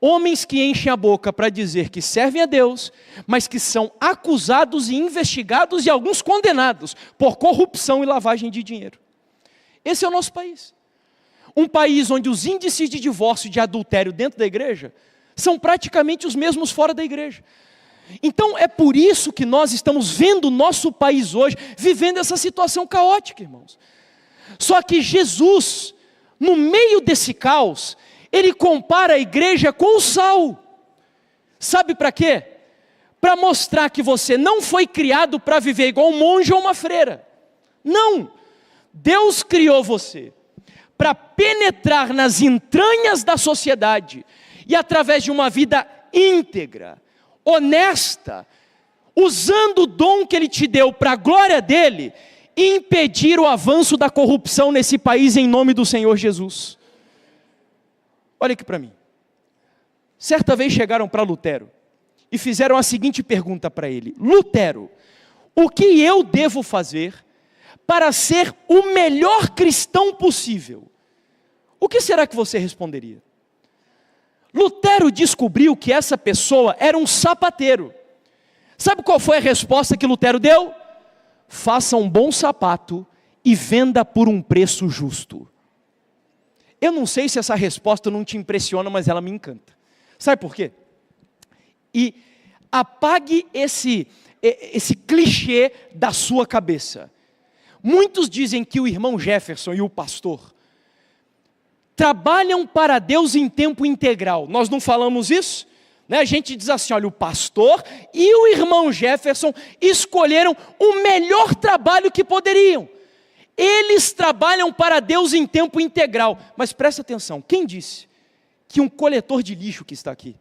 Homens que enchem a boca para dizer que servem a Deus, mas que são acusados e investigados e alguns condenados por corrupção e lavagem de dinheiro. Esse é o nosso país. Um país onde os índices de divórcio e de adultério dentro da igreja são praticamente os mesmos fora da igreja. Então é por isso que nós estamos vendo o nosso país hoje vivendo essa situação caótica, irmãos. Só que Jesus, no meio desse caos, Ele compara a igreja com o sal. Sabe para quê? Para mostrar que você não foi criado para viver igual um monge ou uma freira. Não! Deus criou você para penetrar nas entranhas da sociedade e através de uma vida íntegra, honesta, usando o dom que Ele te deu para a glória dEle, impedir o avanço da corrupção nesse país em nome do Senhor Jesus. Olha aqui para mim. Certa vez chegaram para Lutero e fizeram a seguinte pergunta para ele: Lutero, o que eu devo fazer para ser o melhor cristão possível? O que será que você responderia? Lutero descobriu que essa pessoa era um sapateiro. Sabe qual foi a resposta que Lutero deu? Faça um bom sapato e venda por um preço justo. Eu não sei se essa resposta não te impressiona, mas ela me encanta. Sabe por quê? E apague esse clichê da sua cabeça. Muitos dizem que o irmão Jefferson e o pastor trabalham para Deus em tempo integral. Nós não falamos isso? Né? A gente diz assim, olha, o pastor e o irmão Jefferson escolheram o melhor trabalho que poderiam. Eles trabalham para Deus em tempo integral. Mas presta atenção, quem disse que um coletor de lixo que está aqui,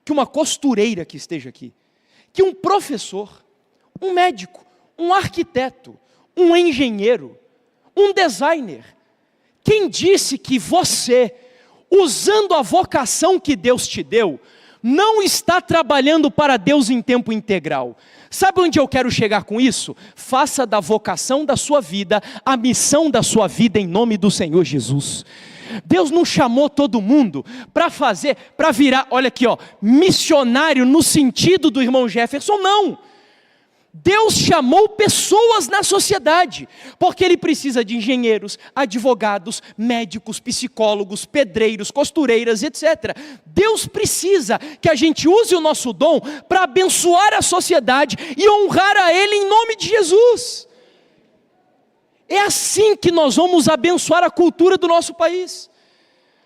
que uma costureira que esteja aqui, que um professor, um médico, um arquiteto, um engenheiro, um designer, quem disse que você, usando a vocação que Deus te deu, não está trabalhando para Deus em tempo integral? Sabe onde eu quero chegar com isso? Faça da vocação da sua vida a missão da sua vida em nome do Senhor Jesus. Deus não chamou todo mundo para virar, olha aqui, ó, missionário no sentido do irmão Jefferson, não. Deus chamou pessoas na sociedade, porque Ele precisa de engenheiros, advogados, médicos, psicólogos, pedreiros, costureiras, etc. Deus precisa que a gente use o nosso dom para abençoar a sociedade e honrar a Ele em nome de Jesus. É assim que nós vamos abençoar a cultura do nosso país.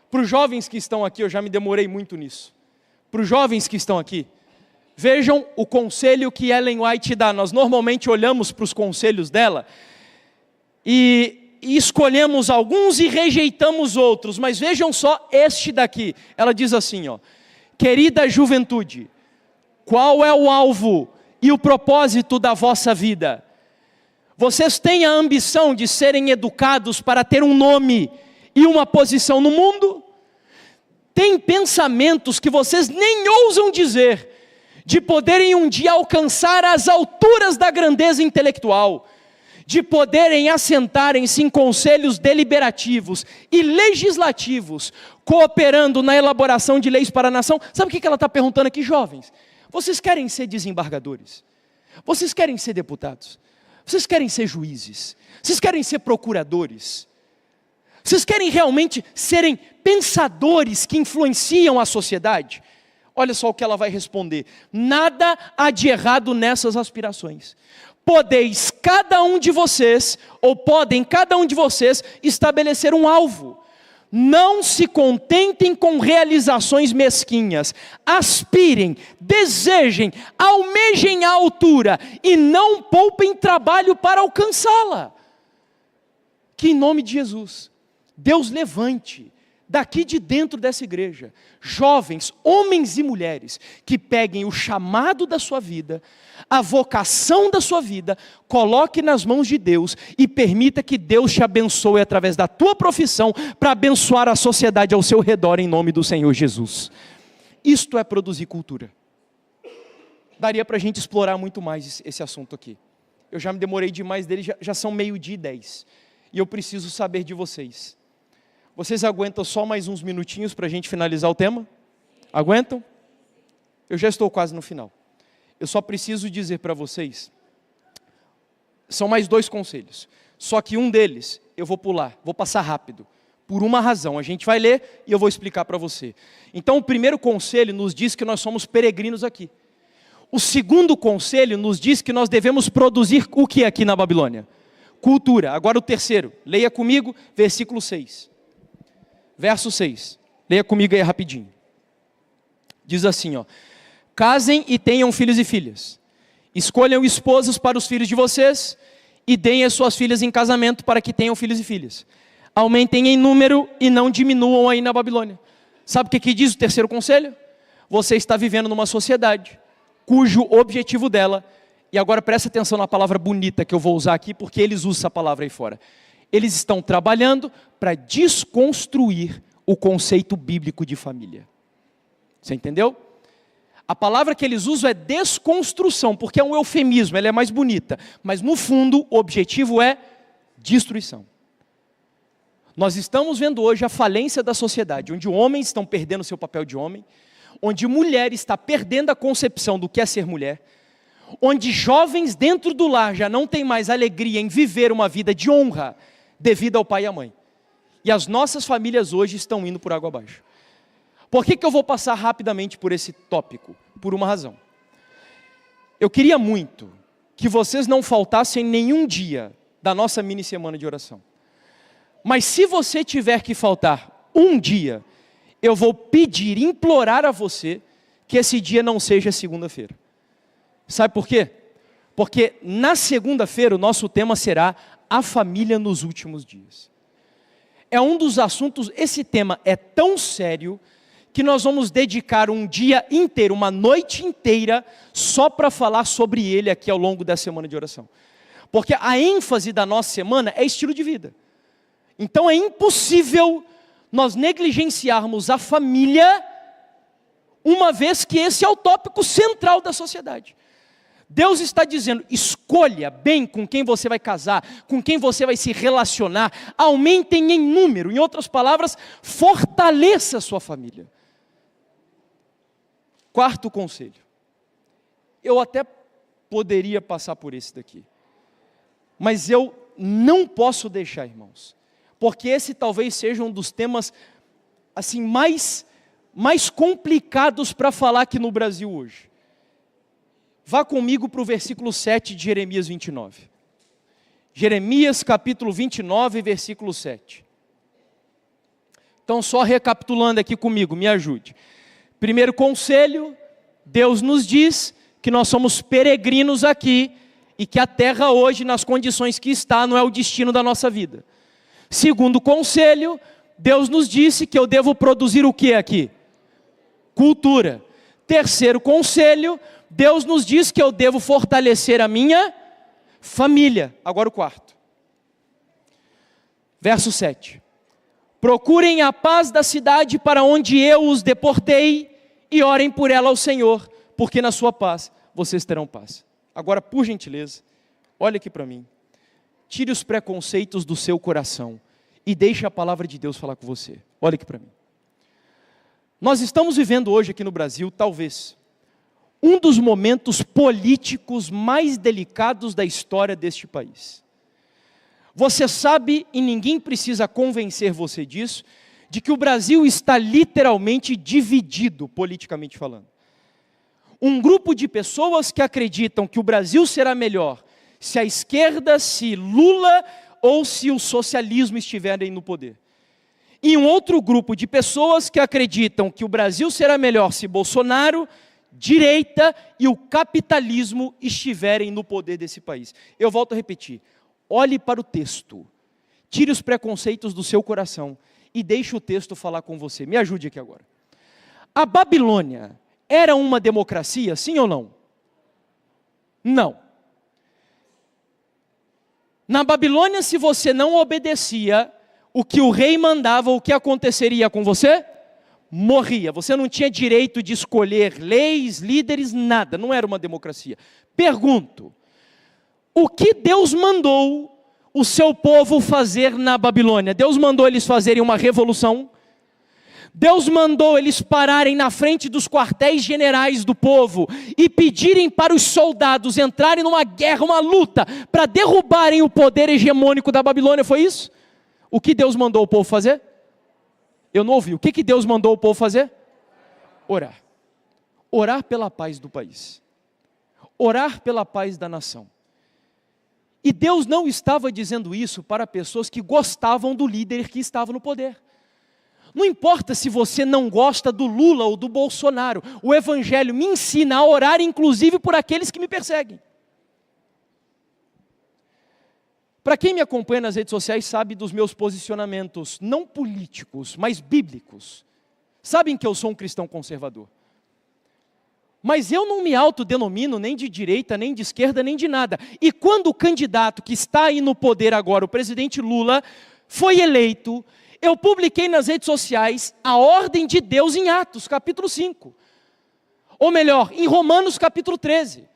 Para os jovens que estão aqui, eu já me demorei muito nisso. Para os jovens que estão aqui, vejam o conselho que Ellen White dá. Nós normalmente olhamos para os conselhos dela e escolhemos alguns e rejeitamos outros, mas vejam só este daqui. Ela diz assim, ó: querida juventude, qual é o alvo e o propósito da vossa vida? Vocês têm a ambição de serem educados para ter um nome e uma posição no mundo? Tem pensamentos que vocês nem ousam dizer, de poderem um dia alcançar as alturas da grandeza intelectual, de poderem assentarem-se em conselhos deliberativos e legislativos, cooperando na elaboração de leis para a nação. Sabe o que ela está perguntando aqui, jovens? Vocês querem ser desembargadores? Vocês querem ser deputados? Vocês querem ser juízes? Vocês querem ser procuradores? Vocês querem realmente serem pensadores que influenciam a sociedade? Olha só o que ela vai responder: nada há de errado nessas aspirações. Podem cada um de vocês estabelecer um alvo. Não se contentem com realizações mesquinhas. Aspirem, desejem, almejem a altura e não poupem trabalho para alcançá-la. Que em nome de Jesus, Deus levante daqui de dentro dessa igreja jovens, homens e mulheres, que peguem o chamado da sua vida, a vocação da sua vida, coloque nas mãos de Deus e permita que Deus te abençoe através da tua profissão para abençoar a sociedade ao seu redor em nome do Senhor Jesus. Isto é produzir cultura. Daria para a gente explorar muito mais esse assunto aqui. Eu já me demorei demais dele, já são 12:10 e eu preciso saber de vocês. Vocês aguentam só mais uns minutinhos para a gente finalizar o tema? Aguentam? Eu já estou quase no final. Eu só preciso dizer para vocês, são mais 2 conselhos. Só que um deles eu vou pular, vou passar rápido. Por uma razão, a gente vai ler e eu vou explicar para você. Então o primeiro conselho nos diz que nós somos peregrinos aqui. O segundo conselho nos diz que nós devemos produzir o que aqui na Babilônia? Cultura. Agora o terceiro, leia comigo, versículo 6. Verso 6, leia comigo aí rapidinho. Diz assim, ó: casem e tenham filhos e filhas. Escolham esposos para os filhos de vocês e deem as suas filhas em casamento para que tenham filhos e filhas. Aumentem em número e não diminuam aí na Babilônia. Sabe o que diz o terceiro conselho? Você está vivendo numa sociedade cujo objetivo dela, e agora presta atenção na palavra bonita que eu vou usar aqui, porque eles usam essa palavra aí fora. Eles estão trabalhando para desconstruir o conceito bíblico de família. Você entendeu? A palavra que eles usam é desconstrução, porque é um eufemismo, ela é mais bonita. Mas no fundo, o objetivo é destruição. Nós estamos vendo hoje a falência da sociedade, onde homens estão perdendo seu papel de homem, onde mulher está perdendo a concepção do que é ser mulher, onde jovens dentro do lar já não têm mais alegria em viver uma vida de honra devido ao pai e à mãe. E as nossas famílias hoje estão indo por água abaixo. Por que eu vou passar rapidamente por esse tópico? Por uma razão. Eu queria muito que vocês não faltassem nenhum dia da nossa mini semana de oração. Mas se você tiver que faltar um dia, eu vou pedir, implorar a você que esse dia não seja segunda-feira. Sabe por quê? Porque na segunda-feira o nosso tema será a família nos últimos dias. É um dos assuntos, esse tema é tão sério que nós vamos dedicar um dia inteiro, uma noite inteira, só para falar sobre ele aqui ao longo da semana de oração. Porque a ênfase da nossa semana é estilo de vida. Então é impossível nós negligenciarmos a família, uma vez que esse é o tópico central da sociedade. Deus está dizendo, escolha bem com quem você vai casar, com quem você vai se relacionar, aumentem em número, em outras palavras, fortaleça a sua família. Quarto conselho, eu até poderia passar por esse daqui, mas eu não posso deixar, irmãos, porque esse talvez seja um dos temas assim, mais complicados para falar aqui no Brasil hoje. Vá comigo para o versículo 7 de Jeremias 29. Jeremias capítulo 29, versículo 7. Então só recapitulando aqui comigo, me ajude. Primeiro conselho, Deus nos diz que nós somos peregrinos aqui e que a terra hoje, nas condições que está, não é o destino da nossa vida. Segundo conselho, Deus nos disse que eu devo produzir o que aqui? Cultura. Terceiro conselho, Deus nos diz que eu devo fortalecer a minha família. Agora o quarto. Verso 7. Procurem a paz da cidade para onde eu os deportei e orem por ela ao Senhor, porque na sua paz vocês terão paz. Agora, por gentileza, olha aqui para mim. Tire os preconceitos do seu coração e deixe a palavra de Deus falar com você. Olha aqui para mim. Nós estamos vivendo hoje aqui no Brasil, talvez, um dos momentos políticos mais delicados da história deste país. Você sabe, e ninguém precisa convencer você disso, de que o Brasil está literalmente dividido, politicamente falando. Um grupo de pessoas que acreditam que o Brasil será melhor se a esquerda, se Lula ou se o socialismo estiverem no poder. E um outro grupo de pessoas que acreditam que o Brasil será melhor se Bolsonaro, direita e o capitalismo estiverem no poder desse país. Eu volto a repetir, olhe para o texto, tire os preconceitos do seu coração e deixe o texto falar com você. Me ajude aqui agora. A Babilônia era uma democracia, sim ou não? Não. Na Babilônia, se você não obedecia o que o rei mandava, o que aconteceria com você? Morria. Você não tinha direito de escolher leis, líderes, nada. Não era uma democracia. Pergunto, o que Deus mandou o seu povo fazer na Babilônia? Deus mandou eles fazerem uma revolução? Deus mandou eles pararem na frente dos quartéis generais do povo e pedirem para os soldados entrarem numa guerra, uma luta, para derrubarem o poder hegemônico da Babilônia, foi isso? O que Deus mandou o povo fazer? Eu não ouvi. O que Deus mandou o povo fazer? Orar. Orar pela paz do país. Orar pela paz da nação. E Deus não estava dizendo isso para pessoas que gostavam do líder que estava no poder. Não importa se você não gosta do Lula ou do Bolsonaro, o Evangelho me ensina a orar inclusive por aqueles que me perseguem. Para quem me acompanha nas redes sociais sabe dos meus posicionamentos, não políticos, mas bíblicos. Sabem que eu sou um cristão conservador. Mas eu não me autodenomino nem de direita, nem de esquerda, nem de nada. E quando o candidato que está aí no poder agora, o presidente Lula, foi eleito, eu publiquei nas redes sociais a ordem de Deus em Atos, capítulo 5. Ou melhor, em Romanos, capítulo 13.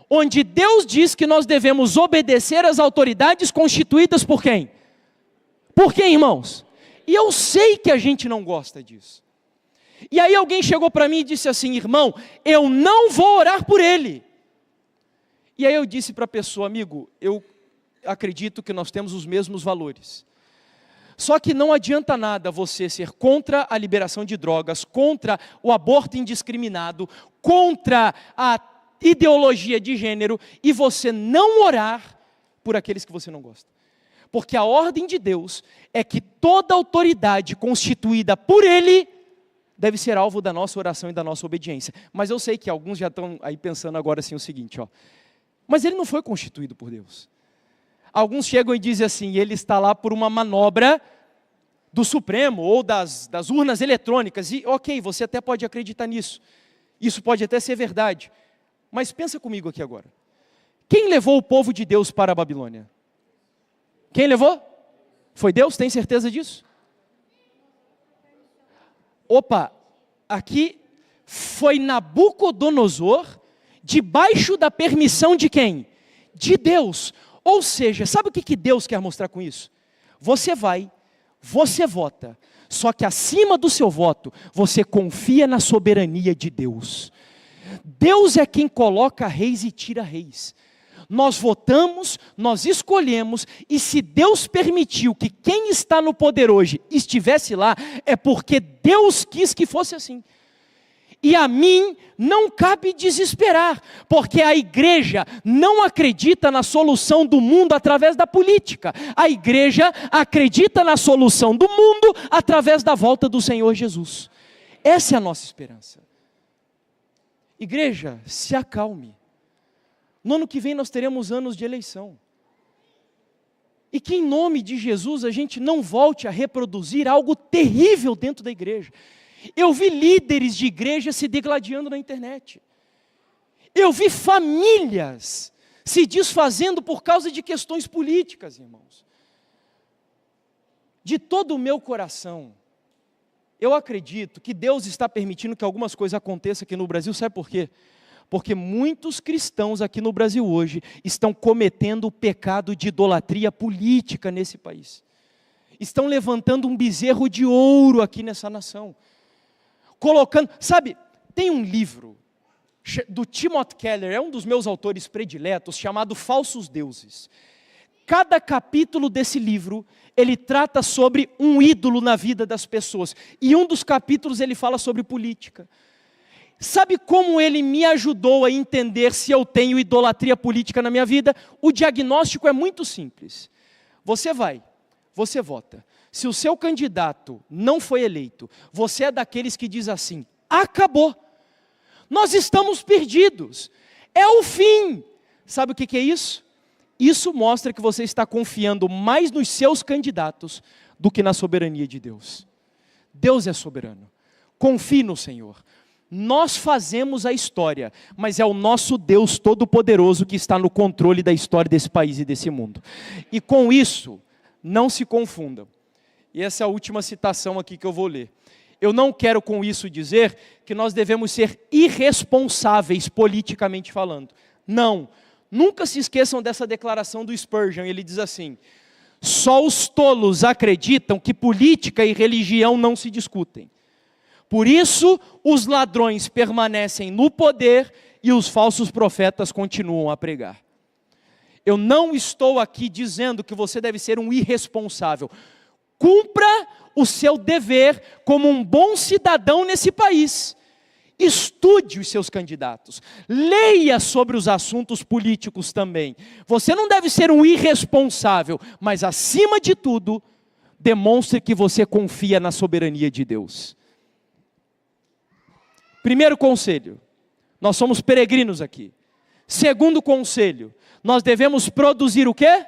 Onde Deus diz que nós devemos obedecer às autoridades constituídas por quem? Por quem, irmãos? E eu sei que a gente não gosta disso. E aí alguém chegou para mim e disse assim: irmão, eu não vou orar por ele. E aí eu disse para a pessoa: amigo, eu acredito que nós temos os mesmos valores. Só que não adianta nada você ser contra a liberação de drogas, contra o aborto indiscriminado, contra a ideologia de gênero, e você não orar por aqueles que você não gosta. Porque a ordem de Deus é que toda autoridade constituída por Ele deve ser alvo da nossa oração e da nossa obediência. Mas eu sei que alguns já estão aí pensando agora assim o seguinte, ó. Mas ele não foi constituído por Deus. Alguns chegam e dizem assim: ele está lá por uma manobra do Supremo ou das urnas eletrônicas. E ok, você até pode acreditar nisso. Isso pode até ser verdade. Mas pensa comigo aqui agora. Quem levou o povo de Deus para a Babilônia? Quem levou? Foi Deus? Tem certeza disso? Opa, aqui foi Nabucodonosor, debaixo da permissão de quem? De Deus. Ou seja, sabe o que Deus quer mostrar com isso? Você vai, você vota, só que acima do seu voto, você confia na soberania de Deus. Deus é quem coloca reis e tira reis. Nós votamos, nós escolhemos, e se Deus permitiu que quem está no poder hoje estivesse lá, é porque Deus quis que fosse assim. E a mim não cabe desesperar, porque a igreja não acredita na solução do mundo através da política. A igreja acredita na solução do mundo através da volta do Senhor Jesus. Essa é a nossa esperança. Igreja, se acalme. No ano que vem nós teremos anos de eleição. E que em nome de Jesus a gente não volte a reproduzir algo terrível dentro da igreja. Eu vi líderes de igreja se degladiando na internet. Eu vi famílias se desfazendo por causa de questões políticas, irmãos. De todo o meu coração, eu acredito que Deus está permitindo que algumas coisas aconteçam aqui no Brasil. Sabe por quê? Porque muitos cristãos aqui no Brasil hoje estão cometendo o pecado de idolatria política nesse país. Estão levantando um bezerro de ouro aqui nessa nação. Colocando, sabe, tem um livro do Timothy Keller, é um dos meus autores prediletos, chamado Falsos Deuses. Cada capítulo desse livro, ele trata sobre um ídolo na vida das pessoas. E um dos capítulos ele fala sobre política. Sabe como ele me ajudou a entender se eu tenho idolatria política na minha vida? O diagnóstico é muito simples. Você vai, você vota. Se o seu candidato não foi eleito, você é daqueles que diz assim: acabou, nós estamos perdidos, é o fim. Sabe o que é isso? Isso mostra que você está confiando mais nos seus candidatos do que na soberania de Deus. Deus é soberano, confie no Senhor. Nós fazemos a história, mas é o nosso Deus Todo-Poderoso que está no controle da história desse país e desse mundo. E com isso, não se confundam. E essa é a última citação aqui que eu vou ler. Eu não quero com isso dizer que nós devemos ser irresponsáveis politicamente falando. Não, nunca se esqueçam dessa declaração do Spurgeon. Ele diz assim: só os tolos acreditam que política e religião não se discutem. Por isso, os ladrões permanecem no poder e os falsos profetas continuam a pregar. Eu não estou aqui dizendo que você deve ser um irresponsável. Cumpra o seu dever como um bom cidadão nesse país. Estude os seus candidatos. Leia sobre os assuntos políticos também. Você não deve ser um irresponsável, mas acima de tudo, demonstre que você confia na soberania de Deus. Primeiro conselho, nós somos peregrinos aqui. Segundo conselho, nós devemos produzir o quê?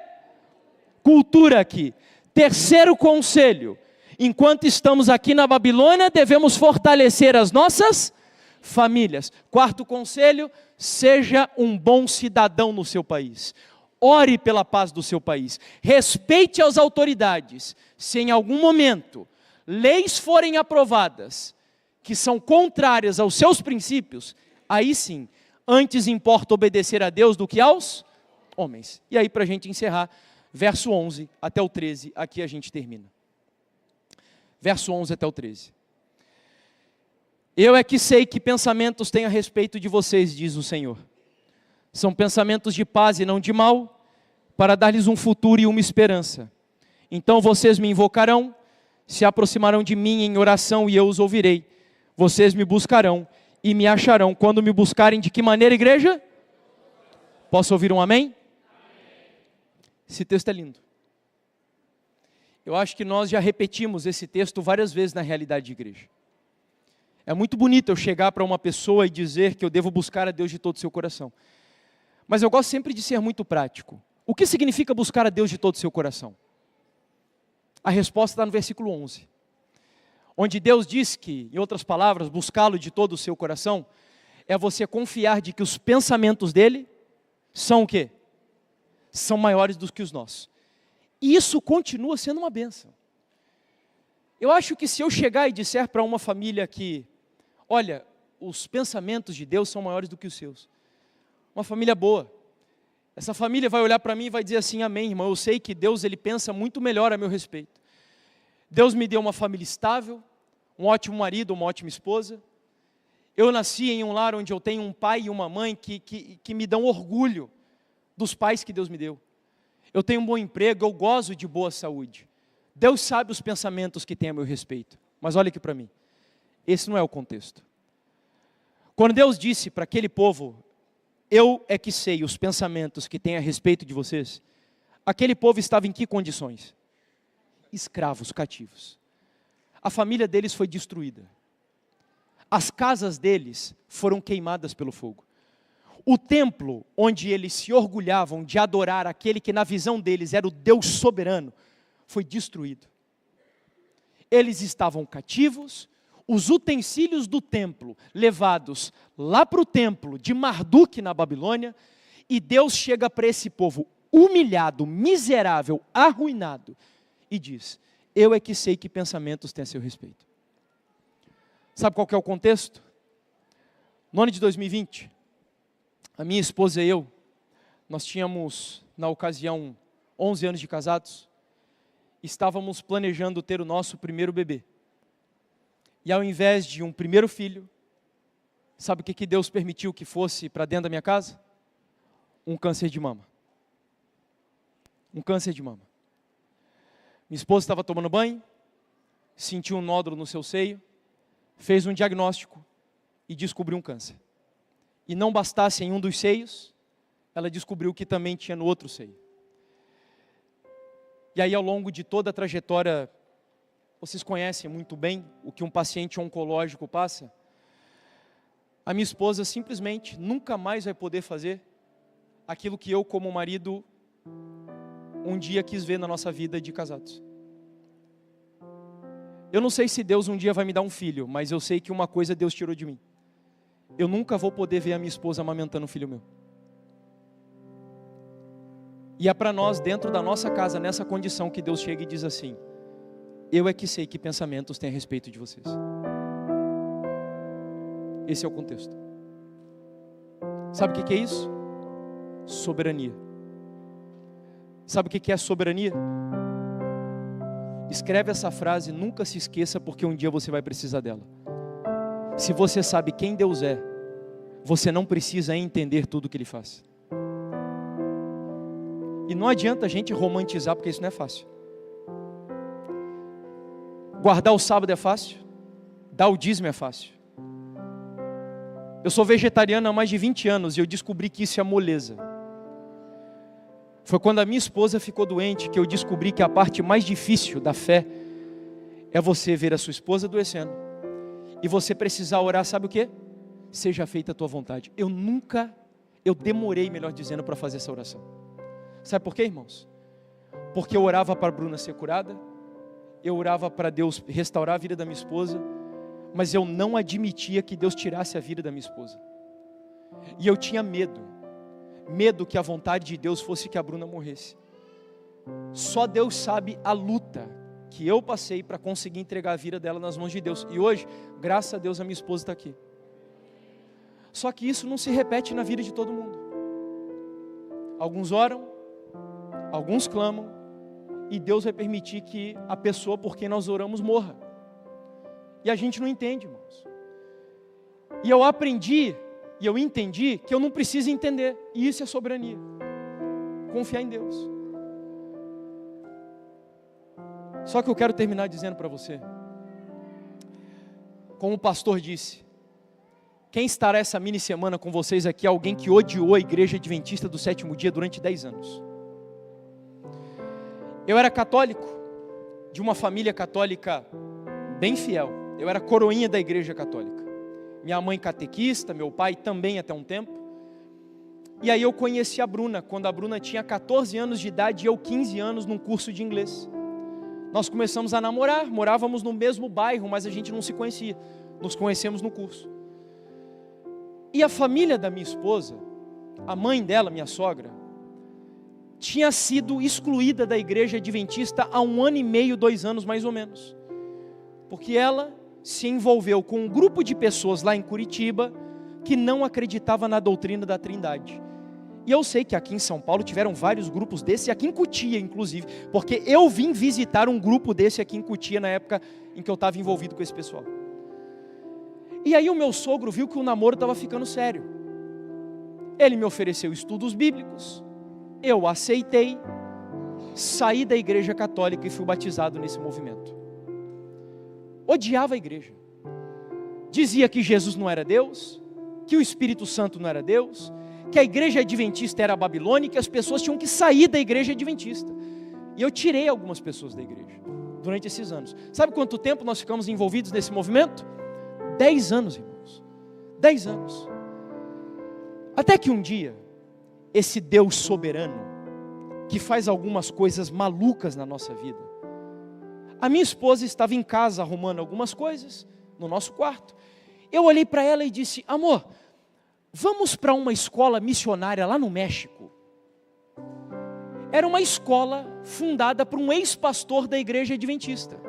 Cultura aqui. Terceiro conselho, enquanto estamos aqui na Babilônia, devemos fortalecer as nossas famílias. Quarto conselho, seja um bom cidadão no seu país. Ore pela paz do seu país. Respeite as autoridades. Se em algum momento leis forem aprovadas que são contrárias aos seus princípios, aí sim, antes importa obedecer a Deus do que aos homens. E aí, para a gente encerrar, verso 11 até o 13, aqui a gente termina. Verso 11 até o 13. Eu é que sei que pensamentos tenho a respeito de vocês, diz o Senhor. São pensamentos de paz e não de mal, para dar-lhes um futuro e uma esperança. Então vocês me invocarão, se aproximarão de mim em oração e eu os ouvirei. Vocês me buscarão e me acharão. Quando me buscarem, de que maneira, igreja? Posso ouvir um amém? Esse texto é lindo. Eu acho que nós já repetimos esse texto várias vezes na realidade de igreja. É muito bonito eu chegar para uma pessoa e dizer que eu devo buscar a Deus de todo o seu coração. Mas eu gosto sempre de ser muito prático. O que significa buscar a Deus de todo o seu coração? A resposta está no versículo 11. Onde Deus diz que, em outras palavras, buscá-lo de todo o seu coração, é você confiar de que os pensamentos dele são o quê? São maiores do que os nossos. E isso continua sendo uma bênção. Eu acho que se eu chegar e disser para uma família que, olha, os pensamentos de Deus são maiores do que os seus. Uma família boa. Essa família vai olhar para mim e vai dizer assim, amém, irmão, eu sei que Deus ele pensa muito melhor a meu respeito. Deus me deu uma família estável, um ótimo marido, uma ótima esposa. Eu nasci em um lar onde eu tenho um pai e uma mãe que me dão orgulho dos pais que Deus me deu. Eu tenho um bom emprego, eu gozo de boa saúde. Deus sabe os pensamentos que tem a meu respeito. Mas olha aqui para mim, esse não é o contexto. Quando Deus disse para aquele povo, eu é que sei os pensamentos que tem a respeito de vocês, aquele povo estava em que condições? Escravos, cativos. A família deles foi destruída. As casas deles foram queimadas pelo fogo. O templo onde eles se orgulhavam de adorar aquele que na visão deles era o Deus soberano, foi destruído. Eles estavam cativos, os utensílios do templo levados lá para o templo de Marduk na Babilônia, e Deus chega para esse povo humilhado, miserável, arruinado, e diz, eu é que sei que pensamentos têm a seu respeito. Sabe qual que é o contexto? No ano de 2020, a minha esposa e eu, nós tínhamos, na ocasião, 11 anos de casados, estávamos planejando ter o nosso primeiro bebê. E ao invés de um primeiro filho, sabe o que Deus permitiu que fosse para dentro da minha casa? Um câncer de mama. Um câncer de mama. Minha esposa estava tomando banho, sentiu um nódulo no seu seio, fez um diagnóstico e descobriu um câncer. E não bastasse em um dos seios, ela descobriu que também tinha no outro seio. E aí ao longo de toda a trajetória, vocês conhecem muito bem o que um paciente oncológico passa. A minha esposa simplesmente nunca mais vai poder fazer aquilo que eu como marido um dia quis ver na nossa vida de casados. Eu não sei se Deus um dia vai me dar um filho, mas eu sei que uma coisa Deus tirou de mim. Eu nunca vou poder ver a minha esposa amamentando um filho meu. E é para nós, dentro da nossa casa, nessa condição, que Deus chega e diz assim, eu é que sei que pensamentos têm a respeito de vocês. Esse é o contexto. Sabe o que é isso? Soberania. Sabe o que é soberania? Escreve essa frase, nunca se esqueça, porque um dia você vai precisar dela. Se você sabe quem Deus é, você não precisa entender tudo o que Ele faz. E não adianta a gente romantizar, porque isso não é fácil. Guardar o sábado é fácil, dar o dízimo é fácil. Eu sou vegetariano há mais de 20 anos e eu descobri que isso é moleza. Foi quando a minha esposa ficou doente que eu descobri que a parte mais difícil da fé é você ver a sua esposa adoecendo e você precisar orar, sabe o quê? Seja feita a tua vontade. Eu demorei, melhor dizendo, para fazer essa oração. Sabe por quê, irmãos? Porque eu orava para a Bruna ser curada, eu orava para Deus restaurar a vida da minha esposa, mas eu não admitia que Deus tirasse a vida da minha esposa. E eu tinha medo que a vontade de Deus fosse que a Bruna morresse. Só Deus sabe a luta que eu passei para conseguir entregar a vida dela nas mãos de Deus. E hoje, graças a Deus, a minha esposa está aqui. Só que isso não se repete na vida de todo mundo. Alguns oram, alguns clamam, e Deus vai permitir que a pessoa por quem nós oramos morra. E a gente não entende, irmãos. E eu aprendi, e eu entendi que eu não preciso entender. E isso é soberania. Confiar em Deus. Só que eu quero terminar dizendo para você, como o pastor disse, quem estará essa mini semana com vocês aqui é alguém que odiou a igreja adventista do sétimo dia durante 10 anos. Eu era católico, de uma família católica bem fiel. Eu era coroinha da igreja católica. Minha mãe catequista, meu pai também até um tempo. E aí eu conheci a Bruna, quando a Bruna tinha 14 anos de idade e eu 15 anos num curso de inglês. Nós começamos a namorar, morávamos no mesmo bairro, mas a gente não se conhecia. Nos conhecemos no curso. E a família da minha esposa, a mãe dela, minha sogra, tinha sido excluída da igreja adventista há 1 ano e meio, 2 anos mais ou menos. Porque ela se envolveu com um grupo de pessoas lá em Curitiba que não acreditava na doutrina da Trindade. E eu sei que aqui em São Paulo tiveram vários grupos desse, aqui em Cotia inclusive, porque eu vim visitar um grupo desse aqui em Cotia na época em que eu estava envolvido com esse pessoal. E aí o meu sogro viu que o namoro estava ficando sério. Ele me ofereceu estudos bíblicos, eu aceitei, saí da igreja católica e fui batizado nesse movimento. Odiava a igreja, dizia que Jesus não era Deus, que o Espírito Santo não era Deus, que a igreja adventista era babilônica, que as pessoas tinham que sair da igreja adventista. E eu tirei algumas pessoas da igreja durante esses anos. Sabe quanto tempo nós ficamos envolvidos nesse movimento? 10 anos, irmãos. 10 anos. Até que um dia, esse Deus soberano, que faz algumas coisas malucas na nossa vida, a minha esposa estava em casa arrumando algumas coisas no nosso quarto. Eu olhei para ela e disse: amor, vamos para uma escola missionária lá no México. Era uma escola fundada por um ex-pastor da igreja adventista.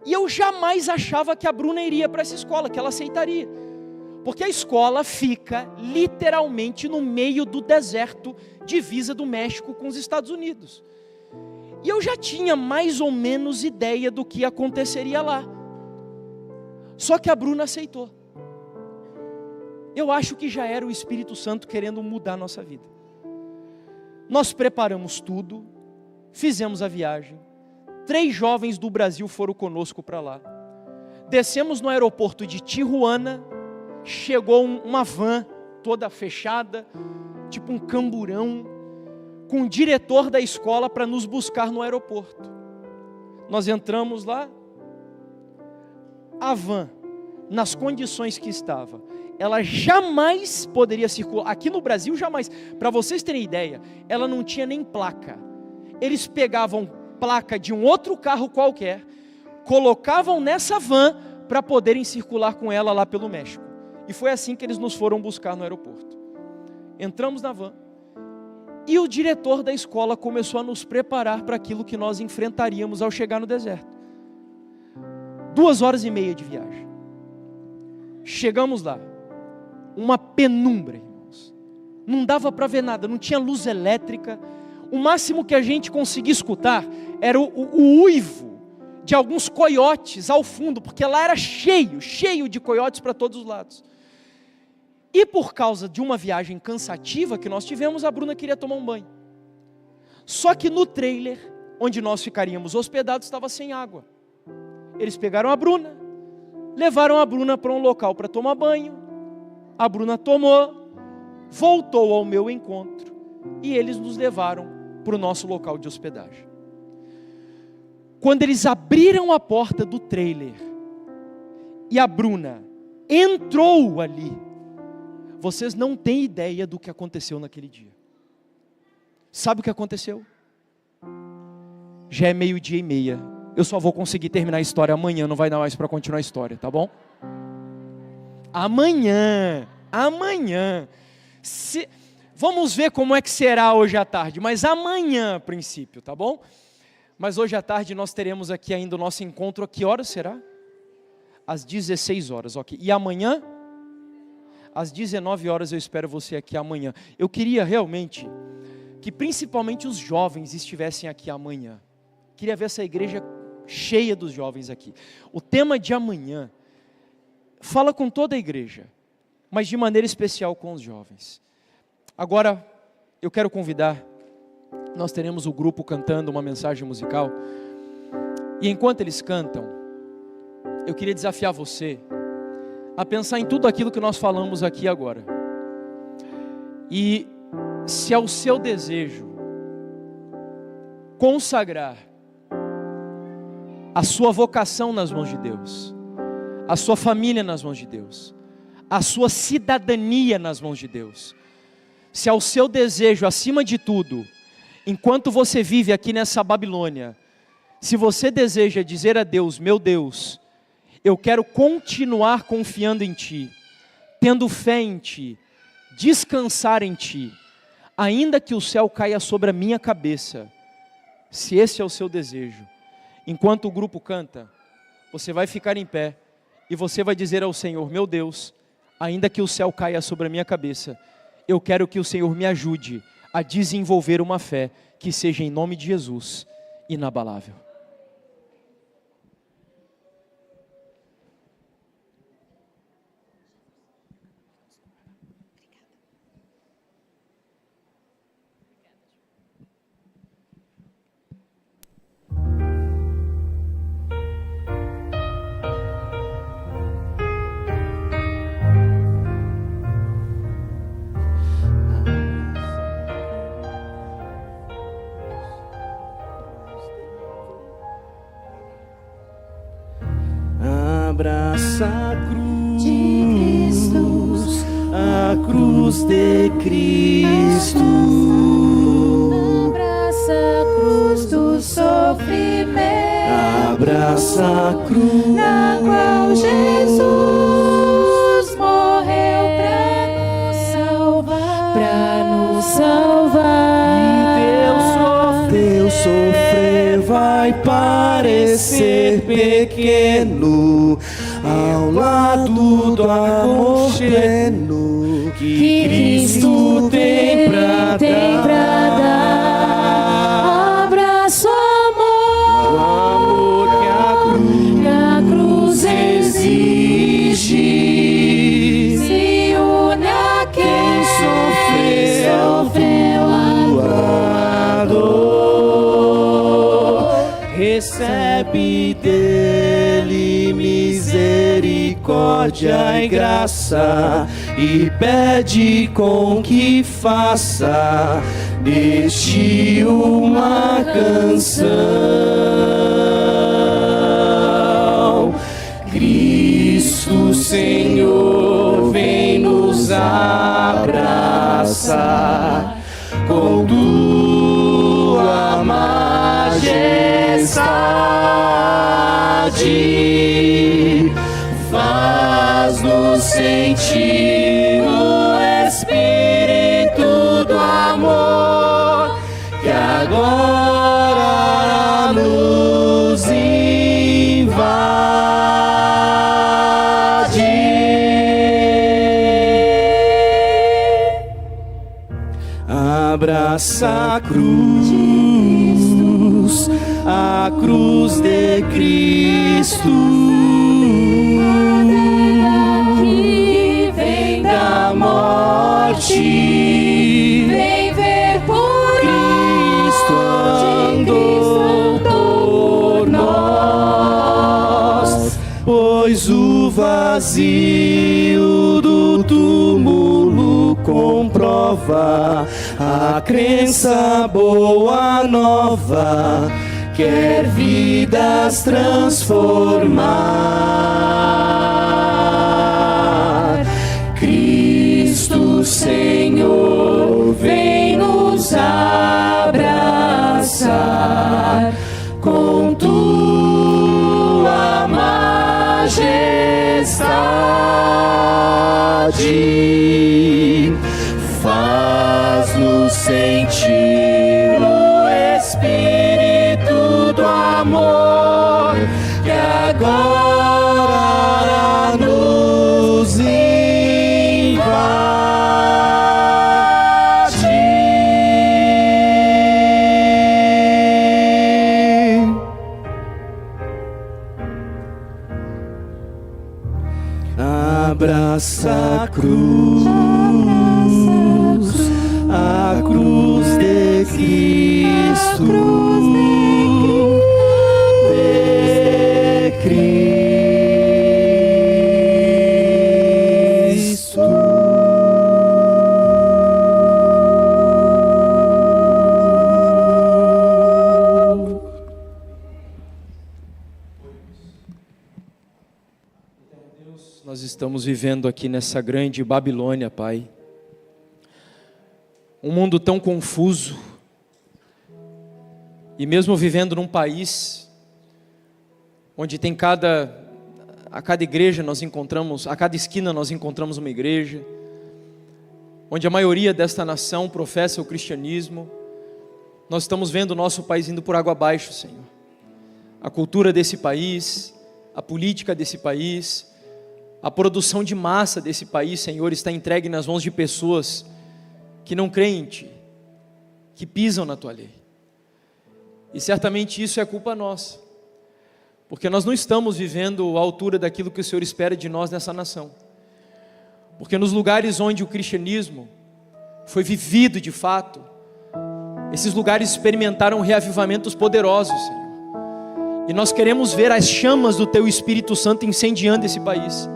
E eu jamais achava que a Bruna iria para essa escola, que ela aceitaria. Porque a escola fica literalmente no meio do deserto, divisa do México com os Estados Unidos. E eu já tinha mais ou menos ideia do que aconteceria lá. Só que a Bruna aceitou. Eu acho que já era o Espírito Santo querendo mudar a nossa vida. Nós preparamos tudo, fizemos a viagem. 3 jovens do Brasil foram conosco para lá. Descemos no aeroporto de Tijuana, chegou uma van toda fechada, tipo um camburão, com o diretor da escola para nos buscar no aeroporto. Nós entramos lá, a van, nas condições que estava, ela jamais poderia circular, aqui no Brasil jamais, para vocês terem ideia, ela não tinha nem placa. Eles pegavam placa de um outro carro qualquer, colocavam nessa van para poderem circular com ela lá pelo México. E foi assim que eles nos foram buscar no aeroporto. Entramos na van, e o diretor da escola começou a nos preparar para aquilo que nós enfrentaríamos ao chegar no deserto. 2 horas e meia de viagem. Chegamos lá, uma penumbra, irmãos. Não dava para ver nada, não tinha luz elétrica. O máximo que a gente conseguia escutar era o uivo de alguns coiotes ao fundo, porque lá era cheio de coiotes para todos os lados. E por causa de uma viagem cansativa que nós tivemos, a Bruna queria tomar um banho. Só que no trailer, onde nós ficaríamos hospedados, estava sem água. Eles pegaram a Bruna, levaram a Bruna para um local para tomar banho. A Bruna tomou, voltou ao meu encontro e eles nos levaram para o nosso local de hospedagem. Quando eles abriram a porta do trailer e a Bruna entrou ali, vocês não têm ideia do que aconteceu naquele dia. Sabe o que aconteceu? Já é 12:30. Eu só vou conseguir terminar a história amanhã, não vai dar mais para continuar a história, tá bom? Amanhã. Vamos ver como é que será hoje à tarde, mas amanhã a princípio, tá bom? Mas hoje à tarde nós teremos aqui ainda o nosso encontro. A que horas será? Às 16 horas, ok. E amanhã? Às 19 horas eu espero você aqui amanhã. Eu queria realmente que principalmente os jovens estivessem aqui amanhã. Queria ver essa igreja cheia dos jovens aqui. O tema de amanhã fala com toda a igreja, mas de maneira especial com os jovens. Agora, eu quero convidar, nós teremos o grupo cantando uma mensagem musical, e enquanto eles cantam, eu queria desafiar você a pensar em tudo aquilo que nós falamos aqui agora. E se é o seu desejo consagrar a sua vocação nas mãos de Deus, a sua família nas mãos de Deus, a sua cidadania nas mãos de Deus, se é o seu desejo, acima de tudo, enquanto você vive aqui nessa Babilônia, se você deseja dizer a Deus: meu Deus, eu quero continuar confiando em Ti, tendo fé em Ti, descansar em Ti, ainda que o céu caia sobre a minha cabeça, se esse é o seu desejo, enquanto o grupo canta, você vai ficar em pé, e você vai dizer ao Senhor: meu Deus, ainda que o céu caia sobre a minha cabeça, eu quero que o Senhor me ajude a desenvolver uma fé que seja em nome de Jesus, inabalável. Abraça a cruz de Cristo, a cruz de Cristo. Abraça a cruz do sofrimento, Abraça a cruz na qual Jesus morreu para nos salvar. E teu sofrer vai parecer pequeno ao lado do amor pleno que Cristo tem pra dar. Abraça o O amor que a cruz exige. se une a quem sofreu a dor, recebe dele misericórdia e graça, e pede com que faça deste uma canção. Cristo Senhor vem nos abraçar com tua majestade, faz-nos sentir o Espírito do amor que agora nos invade. Abraça a cruz, a cruz de Cristo. Que vem Da morte, vem ver por Cristo andou por nós, pois o vazio do túmulo comprova a crença boa nova, quer vidas transformar. Cristo Senhor vem nos abraçar com tua majestade, faz-nos sentir o Espírito do amor que agora nos invade. Abraça a cruz de Cristo, de Cristo. Nós estamos vivendo aqui nessa grande Babilônia, Pai. Um mundo tão confuso. E mesmo vivendo num país onde tem a cada igreja nós encontramos, a cada esquina nós encontramos uma igreja, onde a maioria desta nação professa o cristianismo, nós estamos vendo o nosso país indo por água abaixo, Senhor. A cultura desse país, a política desse país, a produção de massa desse país, Senhor, está entregue nas mãos de pessoas que não creem em Ti, que pisam na Tua lei. E certamente isso é culpa nossa, porque nós não estamos vivendo à altura daquilo que o Senhor espera de nós nessa nação. Porque nos lugares onde o cristianismo foi vivido de fato, esses lugares experimentaram reavivamentos poderosos, Senhor. E nós queremos ver as chamas do Teu Espírito Santo incendiando esse país.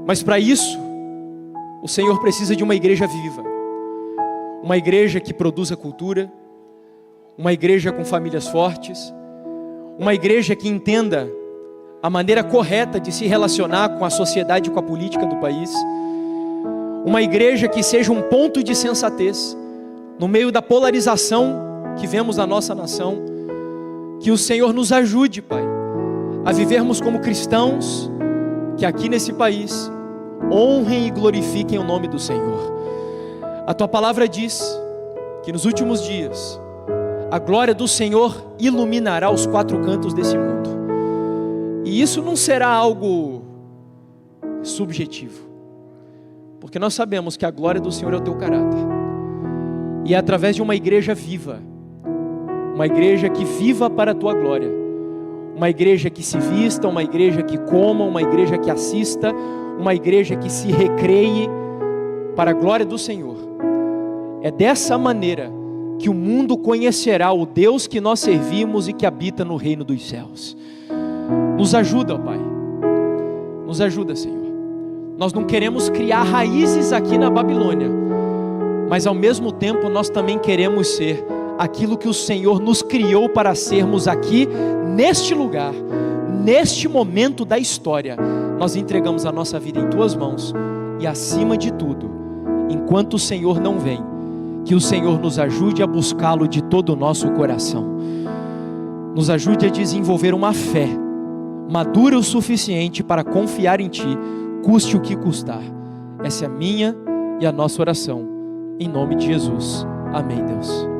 Mas para isso, o Senhor precisa de uma igreja viva, uma igreja que produza cultura, uma igreja com famílias fortes, uma igreja que entenda a maneira correta de se relacionar com a sociedade e com a política do país, uma igreja que seja um ponto de sensatez no meio da polarização que vemos na nossa nação. Que o Senhor nos ajude, Pai, a vivermos como cristãos que aqui nesse país honrem e glorifiquem o nome do Senhor. A Tua palavra diz que nos últimos dias a glória do Senhor iluminará os quatro cantos desse mundo. E isso não será algo subjetivo, porque nós sabemos que a glória do Senhor é o Teu caráter. E é através de uma igreja viva, uma igreja que viva para a Tua glória, uma igreja que se vista, uma igreja que coma, uma igreja que assista, uma igreja que se recreie para a glória do Senhor. É dessa maneira que o mundo conhecerá o Deus que nós servimos e que habita no reino dos céus. Nos ajuda, ó Pai, nos ajuda, Senhor. Nós não queremos criar raízes aqui na Babilônia, mas ao mesmo tempo nós também queremos ser aquilo que o Senhor nos criou para sermos aqui, neste lugar, neste momento da história. Nós entregamos a nossa vida em Tuas mãos e, acima de tudo, enquanto o Senhor não vem, que o Senhor nos ajude a buscá-lo de todo o nosso coração. Nos ajude a desenvolver uma fé madura o suficiente para confiar em Ti, custe o que custar. Essa é a minha e a nossa oração, em nome de Jesus. Amém, Deus.